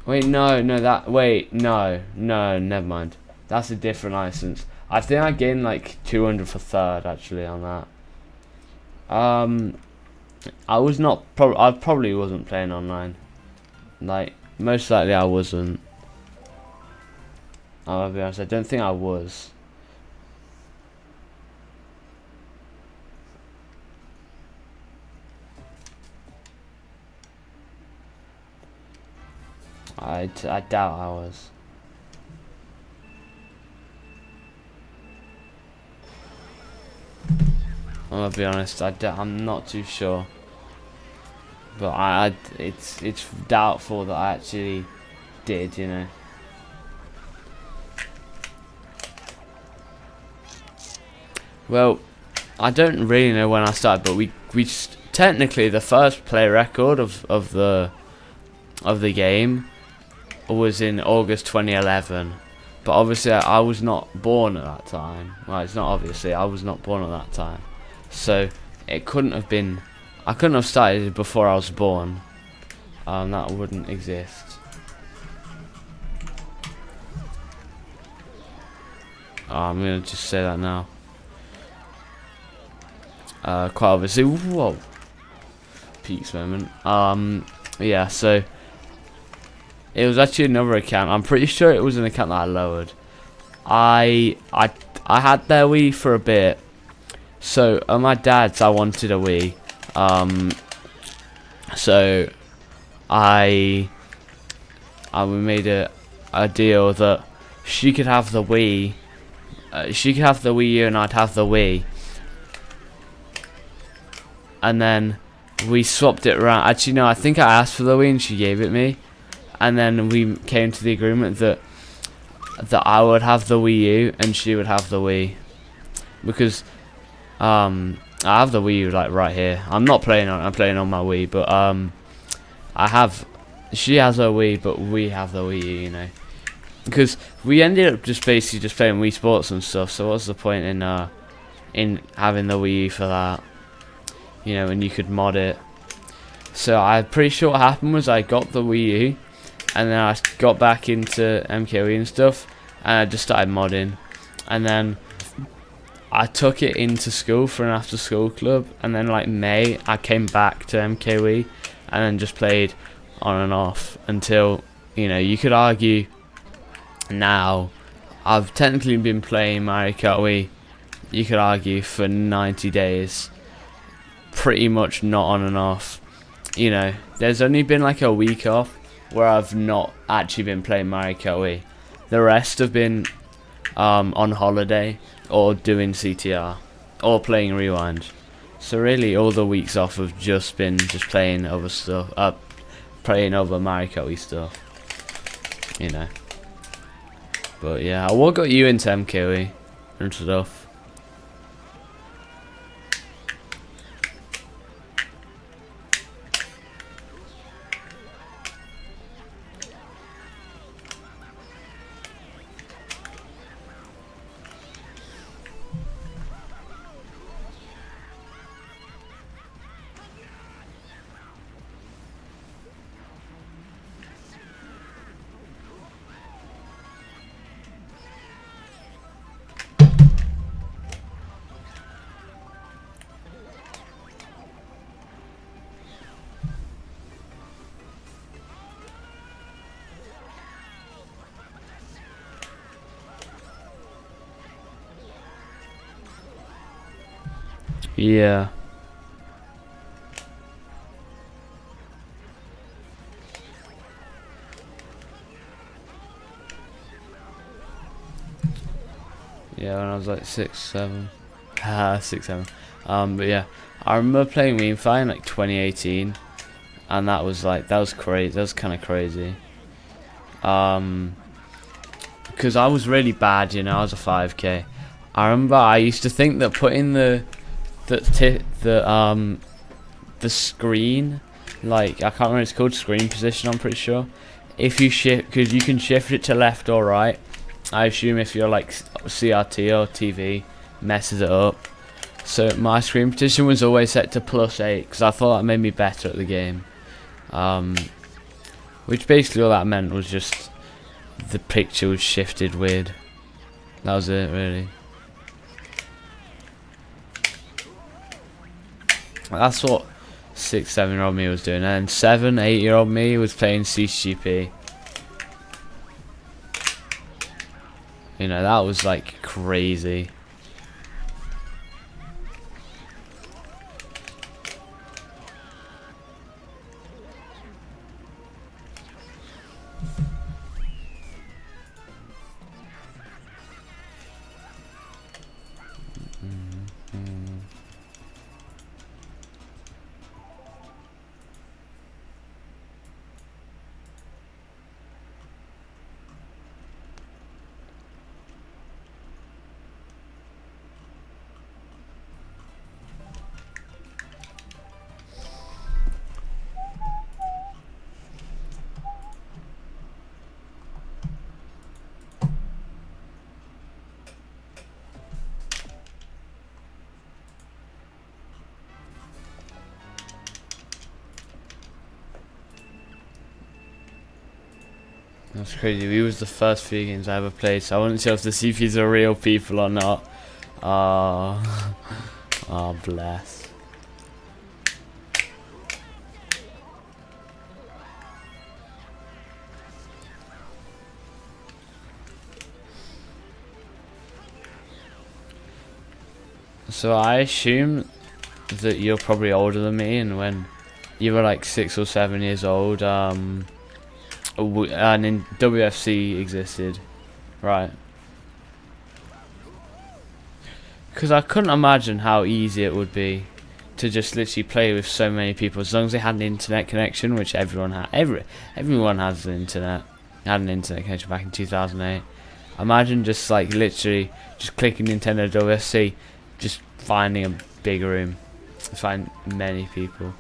Wait, no, never mind. That's a different license. I think I gained like 200 for third actually on that. I was not. I probably wasn't playing online. Like most likely I wasn't. I'll be honest. I don't think I was. I doubt I was. I'll be honest, I'm not too sure, but it's doubtful that I actually did, you know. Well, I don't really know when I started, but we technically the first play record of the game was in August 2011, but obviously I was not born at that time. Well, it's not obviously, I was not born at that time. So it couldn't have been. I couldn't have started before I was born. That wouldn't exist. I'm gonna just say that now. Quite obviously. Whoa. Peaks moment. Yeah. So it was actually another account. I'm pretty sure it was an account that I lowered. I had their Wii for a bit. So on my dad's, I wanted a Wii. So we made a deal that she could have the Wii. She could have the Wii U and I'd have the Wii. And then we swapped it around. Actually, no, I think I asked for the Wii and she gave it me. And then we came to the agreement that I would have the Wii U and she would have the Wii, because I have the Wii U like right here. I'm not playing on. I'm playing on my Wii, but she has her Wii, but we have the Wii U, you know. Because we ended up just basically just playing Wii Sports and stuff. So what's the point in having the Wii U for that? You know, and you could mod it. So I'm pretty sure what happened was I got the Wii U, and then I got back into MKW and stuff, and I just started modding, and then I took it into school for an after school club, and then like May I came back to MKW and then just played on and off until, you know, you could argue now I've technically been playing Mario Kart Wii, you could argue, for 90 days, pretty much not on and off. You know, there's only been like a week off where I've not actually been playing Mario Kart Wii. The rest have been on holiday or doing CTR or playing Rewind. So really all the weeks off have just been playing other stuff, playing other Mario Kart Wii stuff, you know. But yeah, what got you into MKW and stuff? Yeah. Yeah, when I was like 6, 7. 6, 7. But yeah, I remember playing Meanfire in like 2018, and that was crazy. That was kind of crazy. Because I was really bad, you know. I was a 5k. I remember I used to think that putting the screen, like, I can't remember, it's called screen position, I'm pretty sure. If you shift, because you can shift it to left or right. I assume if you're like CRT or TV, messes it up. So my screen position was always set to +8 because I thought that made me better at the game. Which basically all that meant was just the picture was shifted weird. That was it, really. That's what 6, 7-year-old me was doing, and 7, 8-year-old me was playing CTGP. You know, that was like crazy. That's crazy. We was the first few games I ever played, so I wasn't sure if the CPs are real people or not. Oh, oh bless. So I assume that you're probably older than me, and when you were like 6 or 7 years old, and in WFC existed, right? Because I couldn't imagine how easy it would be to just literally play with so many people, as long as they had an internet connection, which everyone had. Everyone has an internet. Had an internet connection back in 2008. Imagine just like literally just clicking Nintendo WFC, just finding a big room, find many people.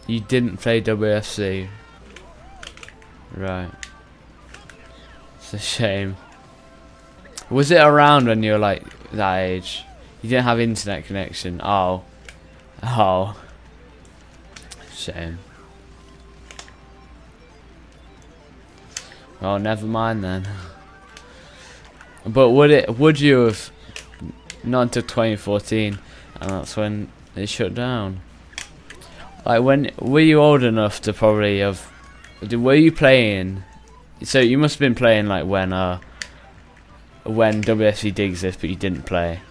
You didn't play WFC, right? It's a shame. Was it around when you were like that age? You didn't have internet connection. Oh, shame. Oh, never mind then. But would you have? Not until 2014, and that's when it shut down. Like, when were you old enough to probably have? Were you playing? So you must have been playing like when WFC did exist, but you didn't play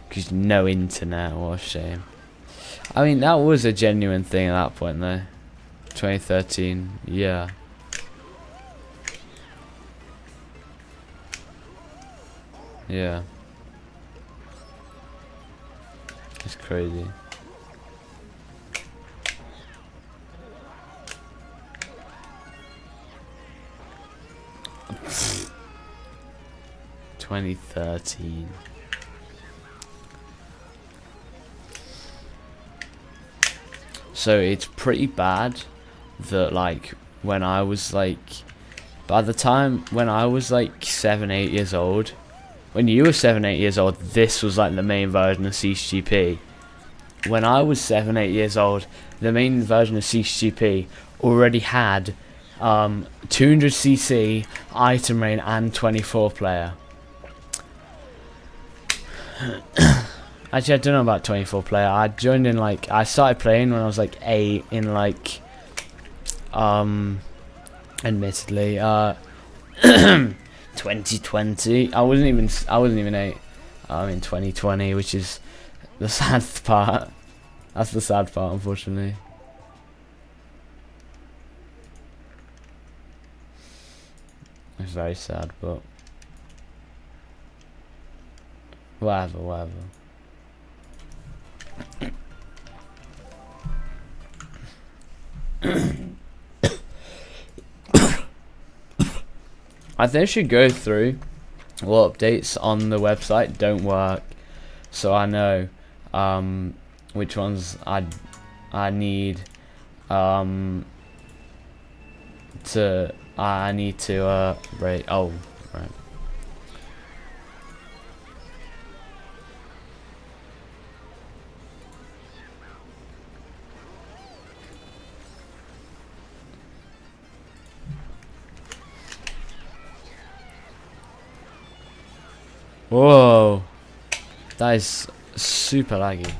because no internet. What a shame. I mean, that was a genuine thing at that point, though. 2013, yeah. Yeah. It's crazy. (2013). So it's pretty bad that like when I was like, by the time when I was like 7, 8 years old, when you were 7, 8 years old, this was like the main version of CTGP. When I was 7, 8 years old, the main version of CTGP already had 200cc, item rain, and 24 player. Actually, I don't know about 24 player. I joined in like, I started playing when I was like 8 in like, admittedly, 2020. I wasn't even 8. in 2020, which is the sad part. That's the sad part, unfortunately. It's very sad, but whatever. I think I should go through what updates on the website don't work, so I know which ones I need to break. Oh, right. Whoa, that is super laggy.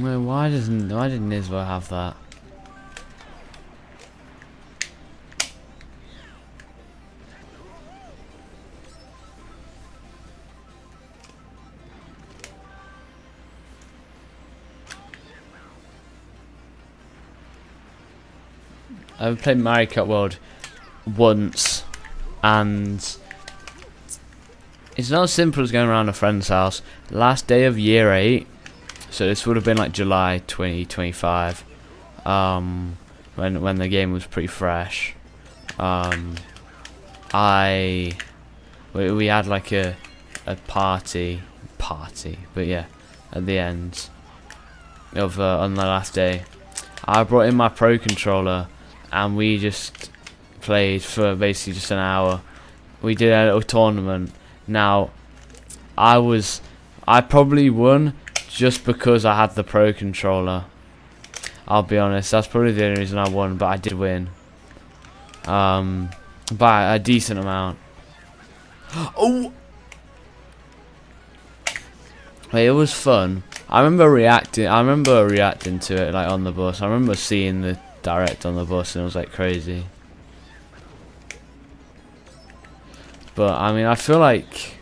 Why didn't Nisbo have that? I've played Mario Kart World once, and it's not as simple as going around a friend's house. Last day of year 8, so this would have been like July 2025, when the game was pretty fresh. We had like a party, but yeah, at the end of on the last day, I brought in my Pro controller, and we just played for basically just an hour. We did a little tournament. Now, I probably won just because I had the Pro controller. I'll be honest, that's probably the only reason I won, but I did win. By a decent amount. Oh! Hey, it was fun. I remember reacting to it like on the bus. I remember seeing the direct on the bus, and it was like crazy. But I mean, I feel like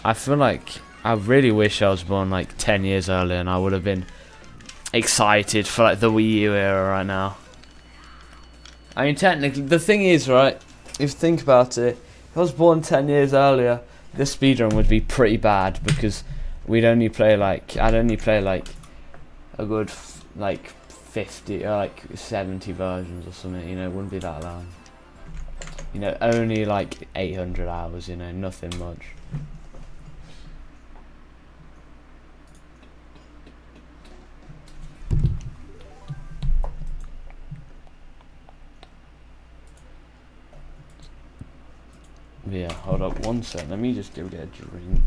I really wish I was born like 10 years earlier, and I would have been excited for like the Wii U era right now. I mean, technically, the thing is, right, if you think about it, if I was born 10 years earlier, this speedrun would be pretty bad, because I'd only play like a good like 50 or like 70 versions or something, you know. It wouldn't be that long, you know, only like 800 hours, you know, nothing much. Yeah, hold up one sec, let me just go get a drink.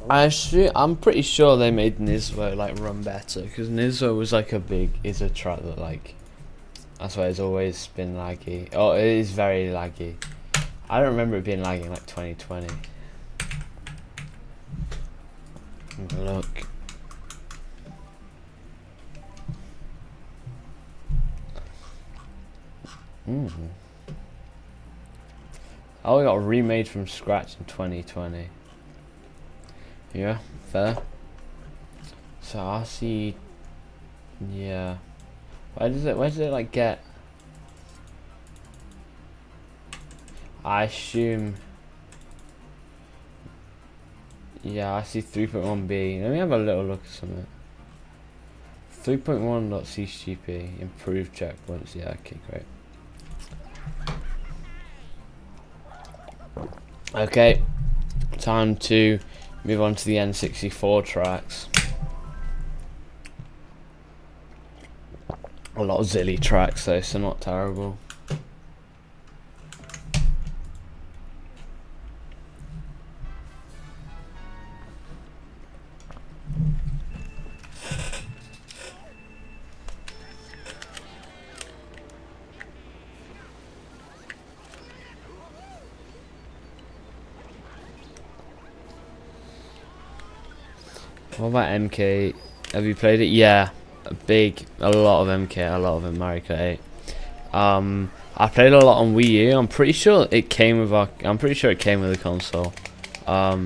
I'm pretty sure they made Nisvo like run better, because Nisvo was like is a track that like, that's why it's always been laggy. Oh, it is very laggy. I don't remember it being laggy in like 2020. Look. Oh, we got remade from scratch in 2020. Yeah, fair. So I see. Yeah. Where does it like get? I assume. Yeah, I see 3.1b. Let me have a little look at something. 3.1.CTGP improved checkpoints. Yeah, okay, great. Okay, time to move on to the N64 tracks. A lot of zilly tracks though, so not terrible. What about MK? Have you played it? Yeah, a lot of MK, a lot of Mario Kart 8. I played a lot on Wii U. I'm pretty sure it came with the console. Or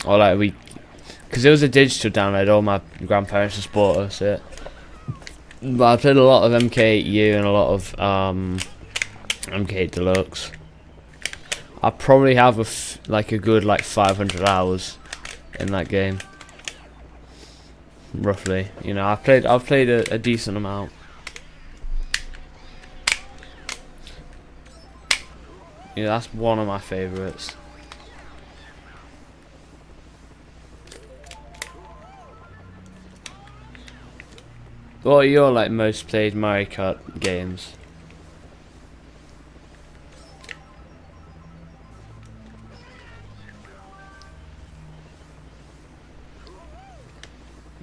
like because it was a digital download. All my grandparents just bought us it. But I played a lot of MK8U and a lot of MK8 Deluxe. I probably have a good 500 hours in that game. Roughly, you know, I've played a decent amount. Yeah, that's one of my favorites. What are your most played Mario Kart games?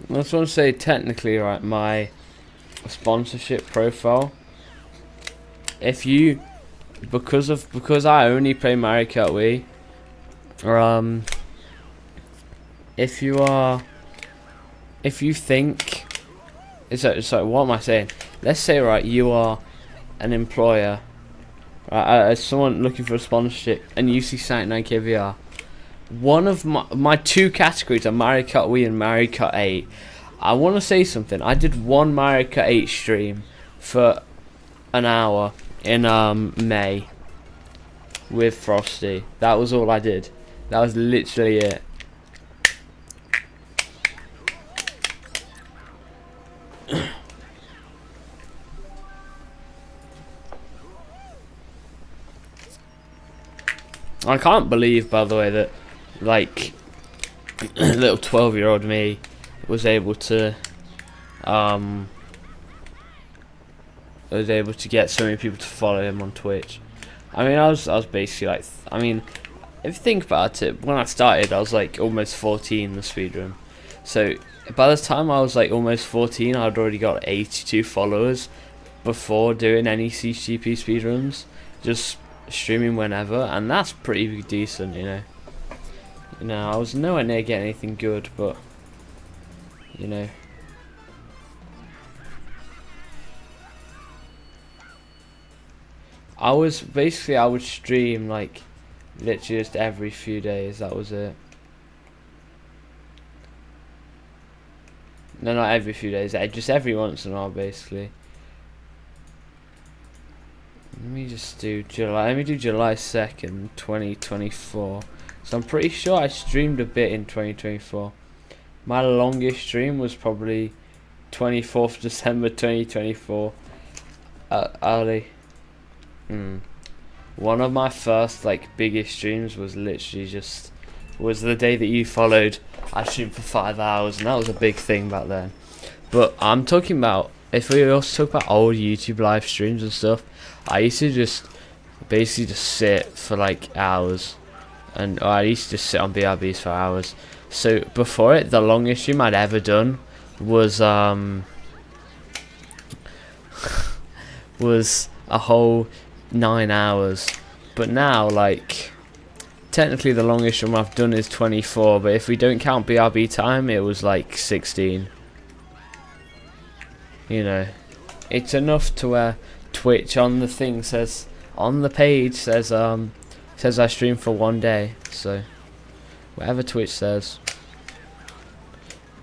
I just want to say, technically, right, my sponsorship profile. If you, because I only play Mario Kart Wii, if you think, it's like, what am I saying? Let's say, right, you are an employer, right, as someone looking for a sponsorship, and you see 99k VR. One of my two categories are Mario Kart Wii and Mario Kart 8. I want to say something. I did one Mario Kart 8 stream for an hour in May with Frosty. That was all I did. That was literally it. I can't believe, by the way, that little 12-year-old me was able to get so many people to follow him on Twitch. I mean, I was basically if you think about it, when I started, I was almost 14 in the speedrun. So by the time I was almost 14, I'd already got 82 followers before doing any CTGP speedruns, just streaming whenever, and that's pretty decent, you know. You know, I was nowhere near getting anything good, but you know. I would stream literally just every few days. That was it. No, not every few days. Just every once in a while, basically. Let me just do July. Let me do July 2nd, 2024. So I'm pretty sure I streamed a bit in 2024. My longest stream was probably 24th December 2024. Early. One of my first biggest streams was literally was the day that you followed. I streamed for 5 hours, and that was a big thing back then. But I'm talking about, if we also talk about old YouTube live streams and stuff, I used to basically just sit for hours, and I used to just sit on BRBs for hours. So before it, the longest stream I'd ever done was was a whole 9 hours. But now, like, technically the longest stream I've done is 24, but if we don't count BRB time, it was like 16. You know, it's enough to where Twitch on the thing says, on the page says I stream for 1 day. So whatever Twitch says.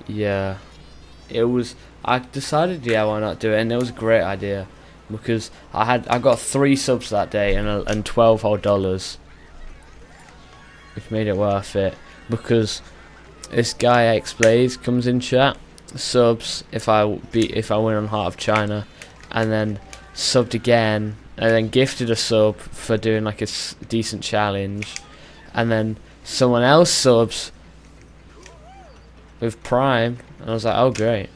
Yeah, it was, I decided, yeah, why not do it, and it was a great idea because I got 3 subs that day and $12 whole dollars, which made it worth it, because this guy X Blaze comes in chat, subs if I win on Heart of China, and then subbed again, and then gifted a sub for doing like a decent challenge, and then someone else subs with Prime, and I was like, oh great.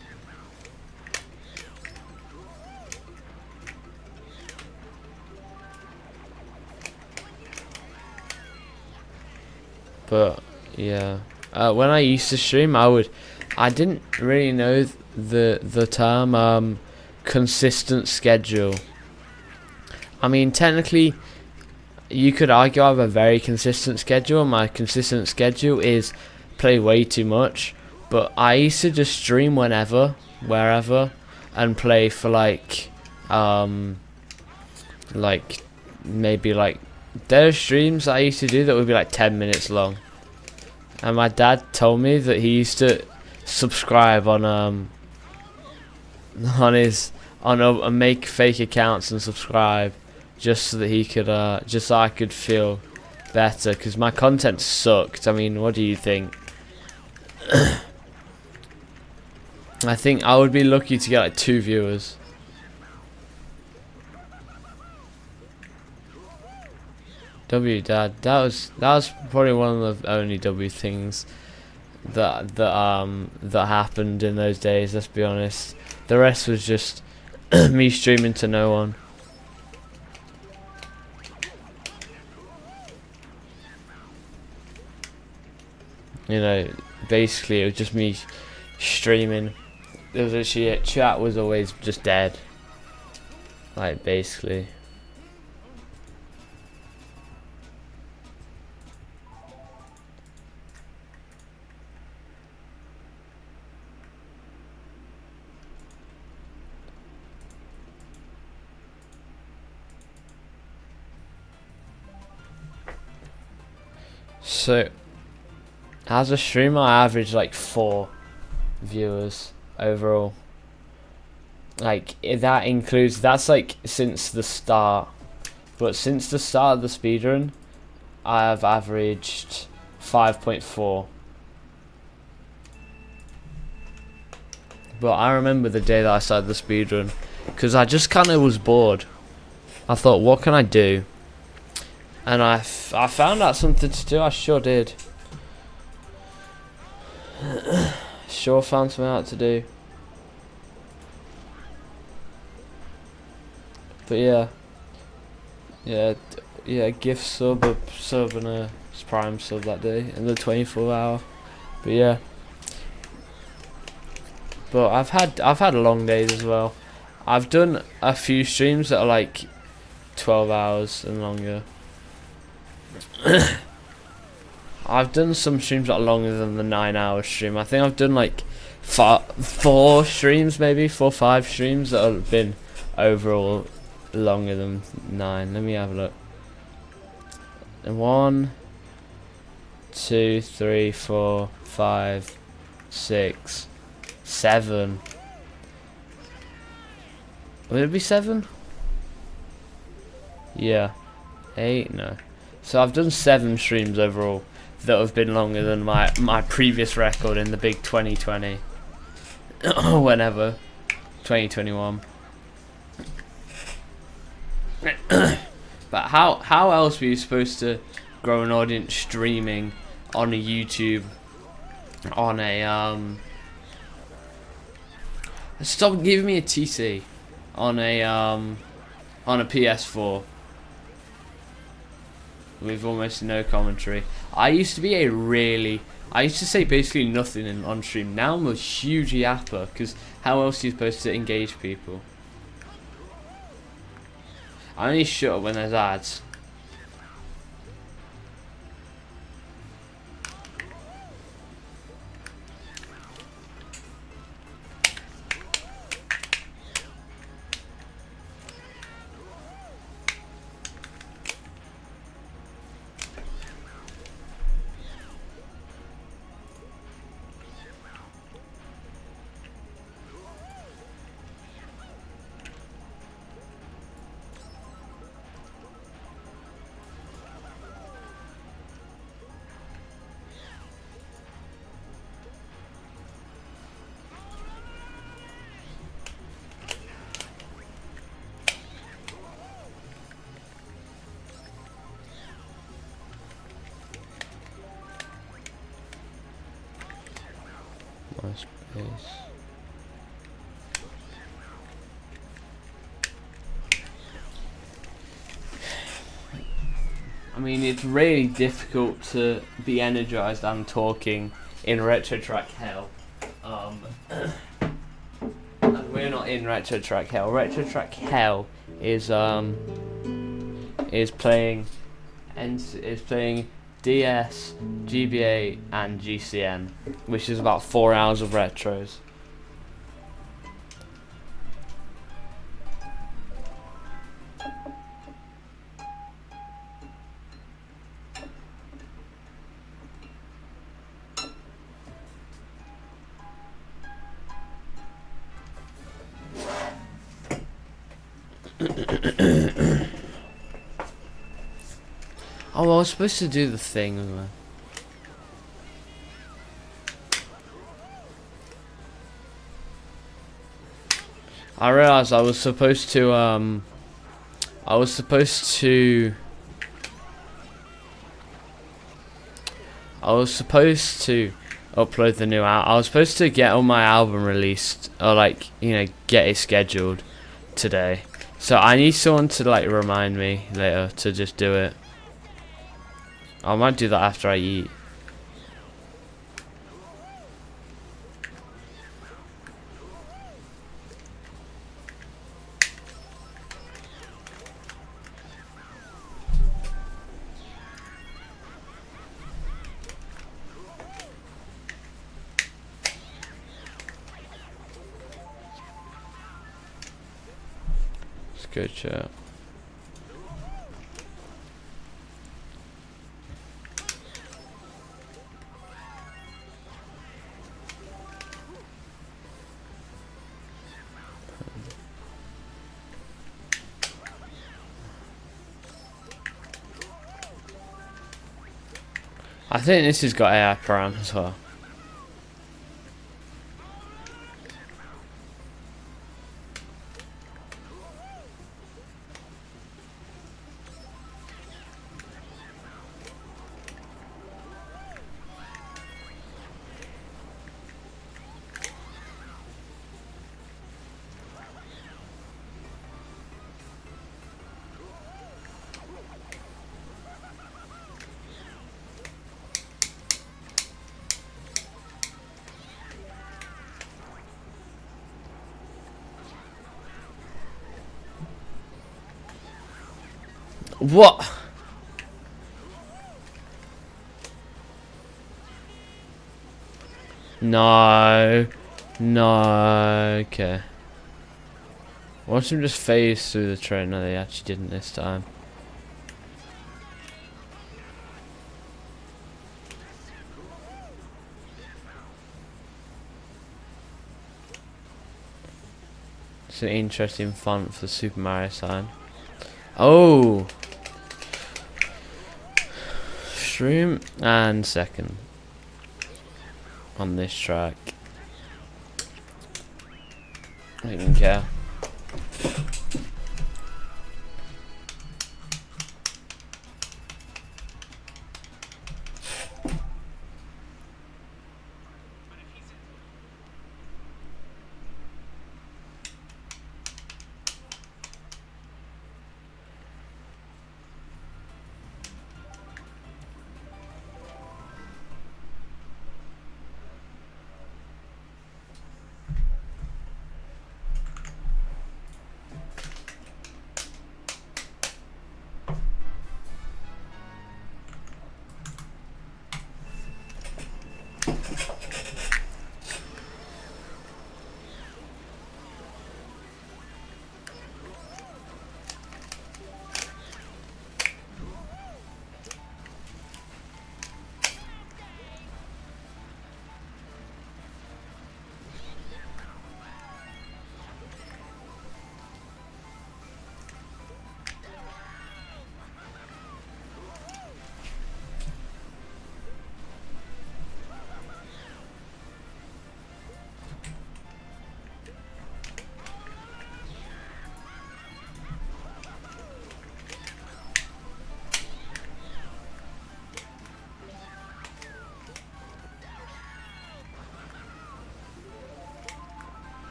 But yeah, when I used to stream, I didn't really know the term consistent schedule. I mean, technically, you could argue I have a very consistent schedule. My consistent schedule is play way too much, but I used to just stream whenever, wherever, and play for like maybe like, there are streams I used to do that would be like 10 minutes long, and my dad told me that he used to subscribe on make fake accounts and subscribe just so that he could just so I could feel better, because my content sucked. I mean, what do you think? I think I would be lucky to get like 2 viewers. W Dad, that was probably one of the only W things that happened in those days, let's be honest. The rest was just me streaming to no one. You know, basically it was just me streaming. There was actually, chat was always just dead, like, basically. So as a streamer, I average like 4 viewers overall. Like, that includes, that's like since the start, but since the start of the speedrun, I have averaged 5.4. But I remember the day that I started the speedrun, because I just kind of was bored. I thought, what can I do? And I found out something to do. I sure did. Sure found something out to do. But yeah, gift sub and a Prime sub that day in the 24-hour. But yeah. But I've had long days as well. I've done a few streams that are like 12 hours and longer. I've done some streams that are longer than the 9-hour stream. I think I've done like 4 streams, maybe 4 or 5 streams that have been overall longer than 9. Let me have a look. 1, 2, 3, 4, 5, 6, 7. Would it be 7? Yeah. 8? No. So I've done 7 streams overall that have been longer than my previous record in the big 2020. Whenever. 2021. But how else were you supposed to grow an audience streaming on a YouTube, on a stop giving me a TC, on a PS4 with almost no commentary? I used to be a really I used to say basically nothing on stream. Now I'm a huge yapper, because how else are you supposed to engage people? I only shut up when there's ads. MySpace. I mean, it's really difficult to be energized and talking in Retro Track Hell. And we're not in Retro Track Hell. Retro Track Hell is playing DS, GBA, and GCN, which is about 4 hours of retros. Oh, I was supposed to do the thing, wasn't I? I realised I was supposed to upload the new album. I was supposed to get all my album released, or like, you know, get it scheduled today. So I need someone to like remind me later to just do it. I might do that after I eat. Let's go chat. I think this has got AI param as well. What? No. No. Okay. Watch them just phase through the train. No, they actually didn't this time. It's an interesting font for the Super Mario sign. Oh! Shroom and second on this track. I don't even care.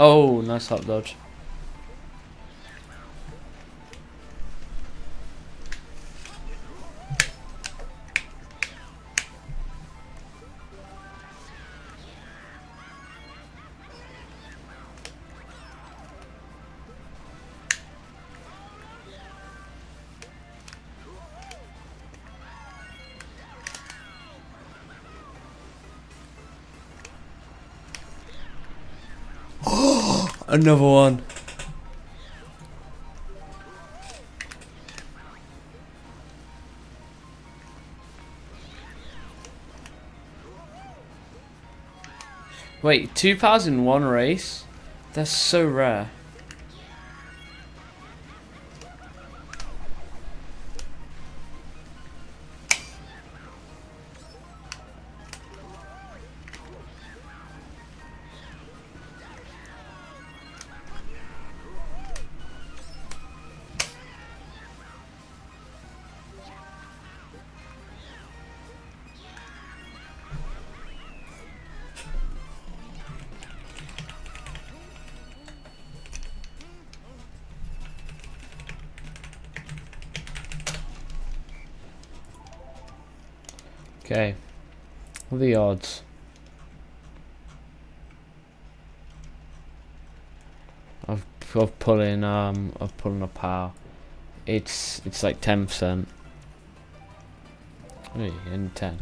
Oh, nice hop dodge. Another one. Wait, 2 pals in one race? That's so rare. Okay, what are the odds? Of pulling a pal. It's like 10%. Hey, in 10.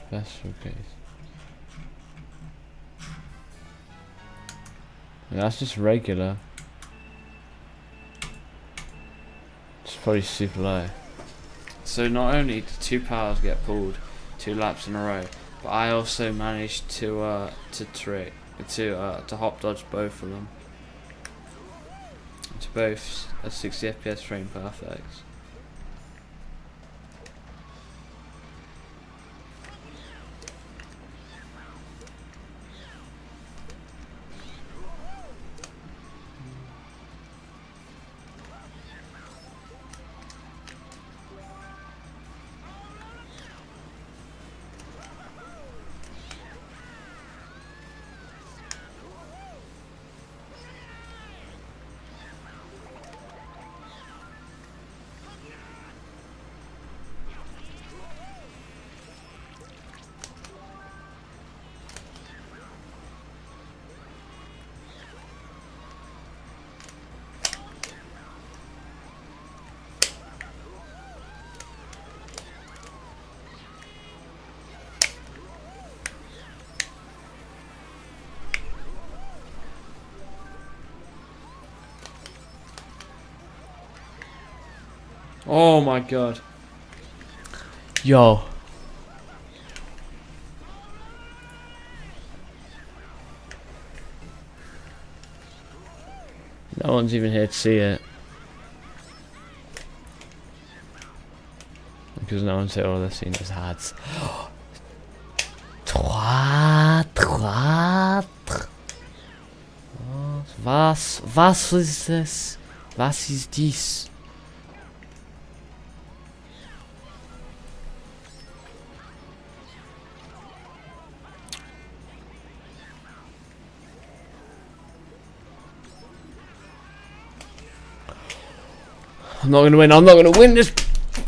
Special case. Yeah, that's just regular. It's probably super low. So not only did 2 pals get pulled 2 laps in a row, but I also managed to hop dodge both of them. To both a 60 FPS frame perfect. Oh my god. Yo. No one's even here to see it. Because no one's here, all they've seen is ads. Was ist das? Was ist dies? I'm not gonna win. I'm not gonna win this.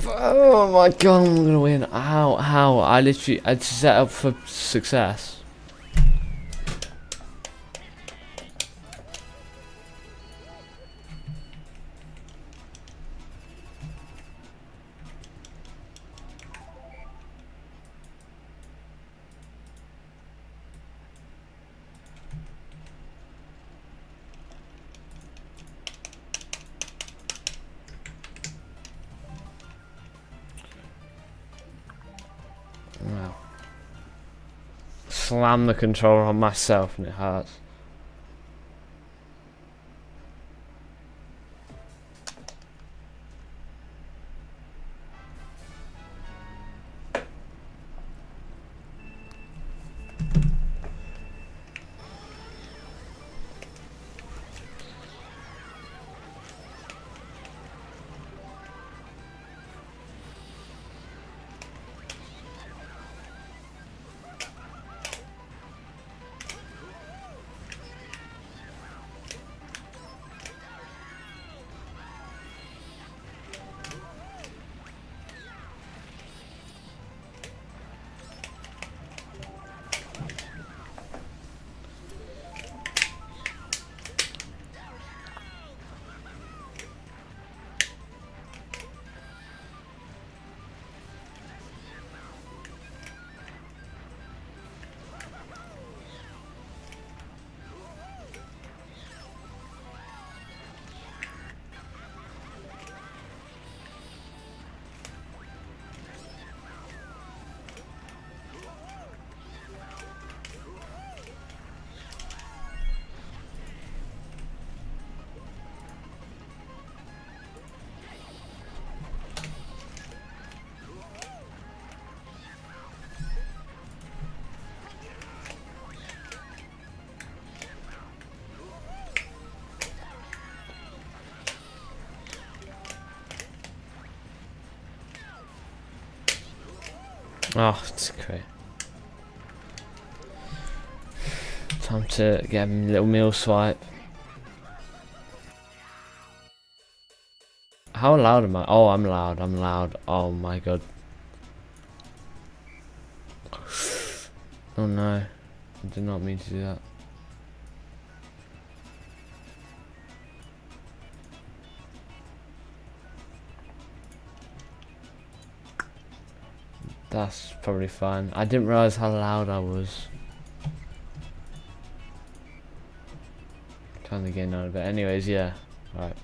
Oh my god, I'm gonna win. How? I set up for success. Wow. Slam the controller on myself and it hurts. Oh, it's great. Time to get a little meal swipe. How loud am I? Oh, I'm loud. I'm loud. Oh my god. Oh no. I did not mean to do that. That's probably fine. I didn't realise how loud I was. Kind of getting on a bit. Anyways, yeah. Alright.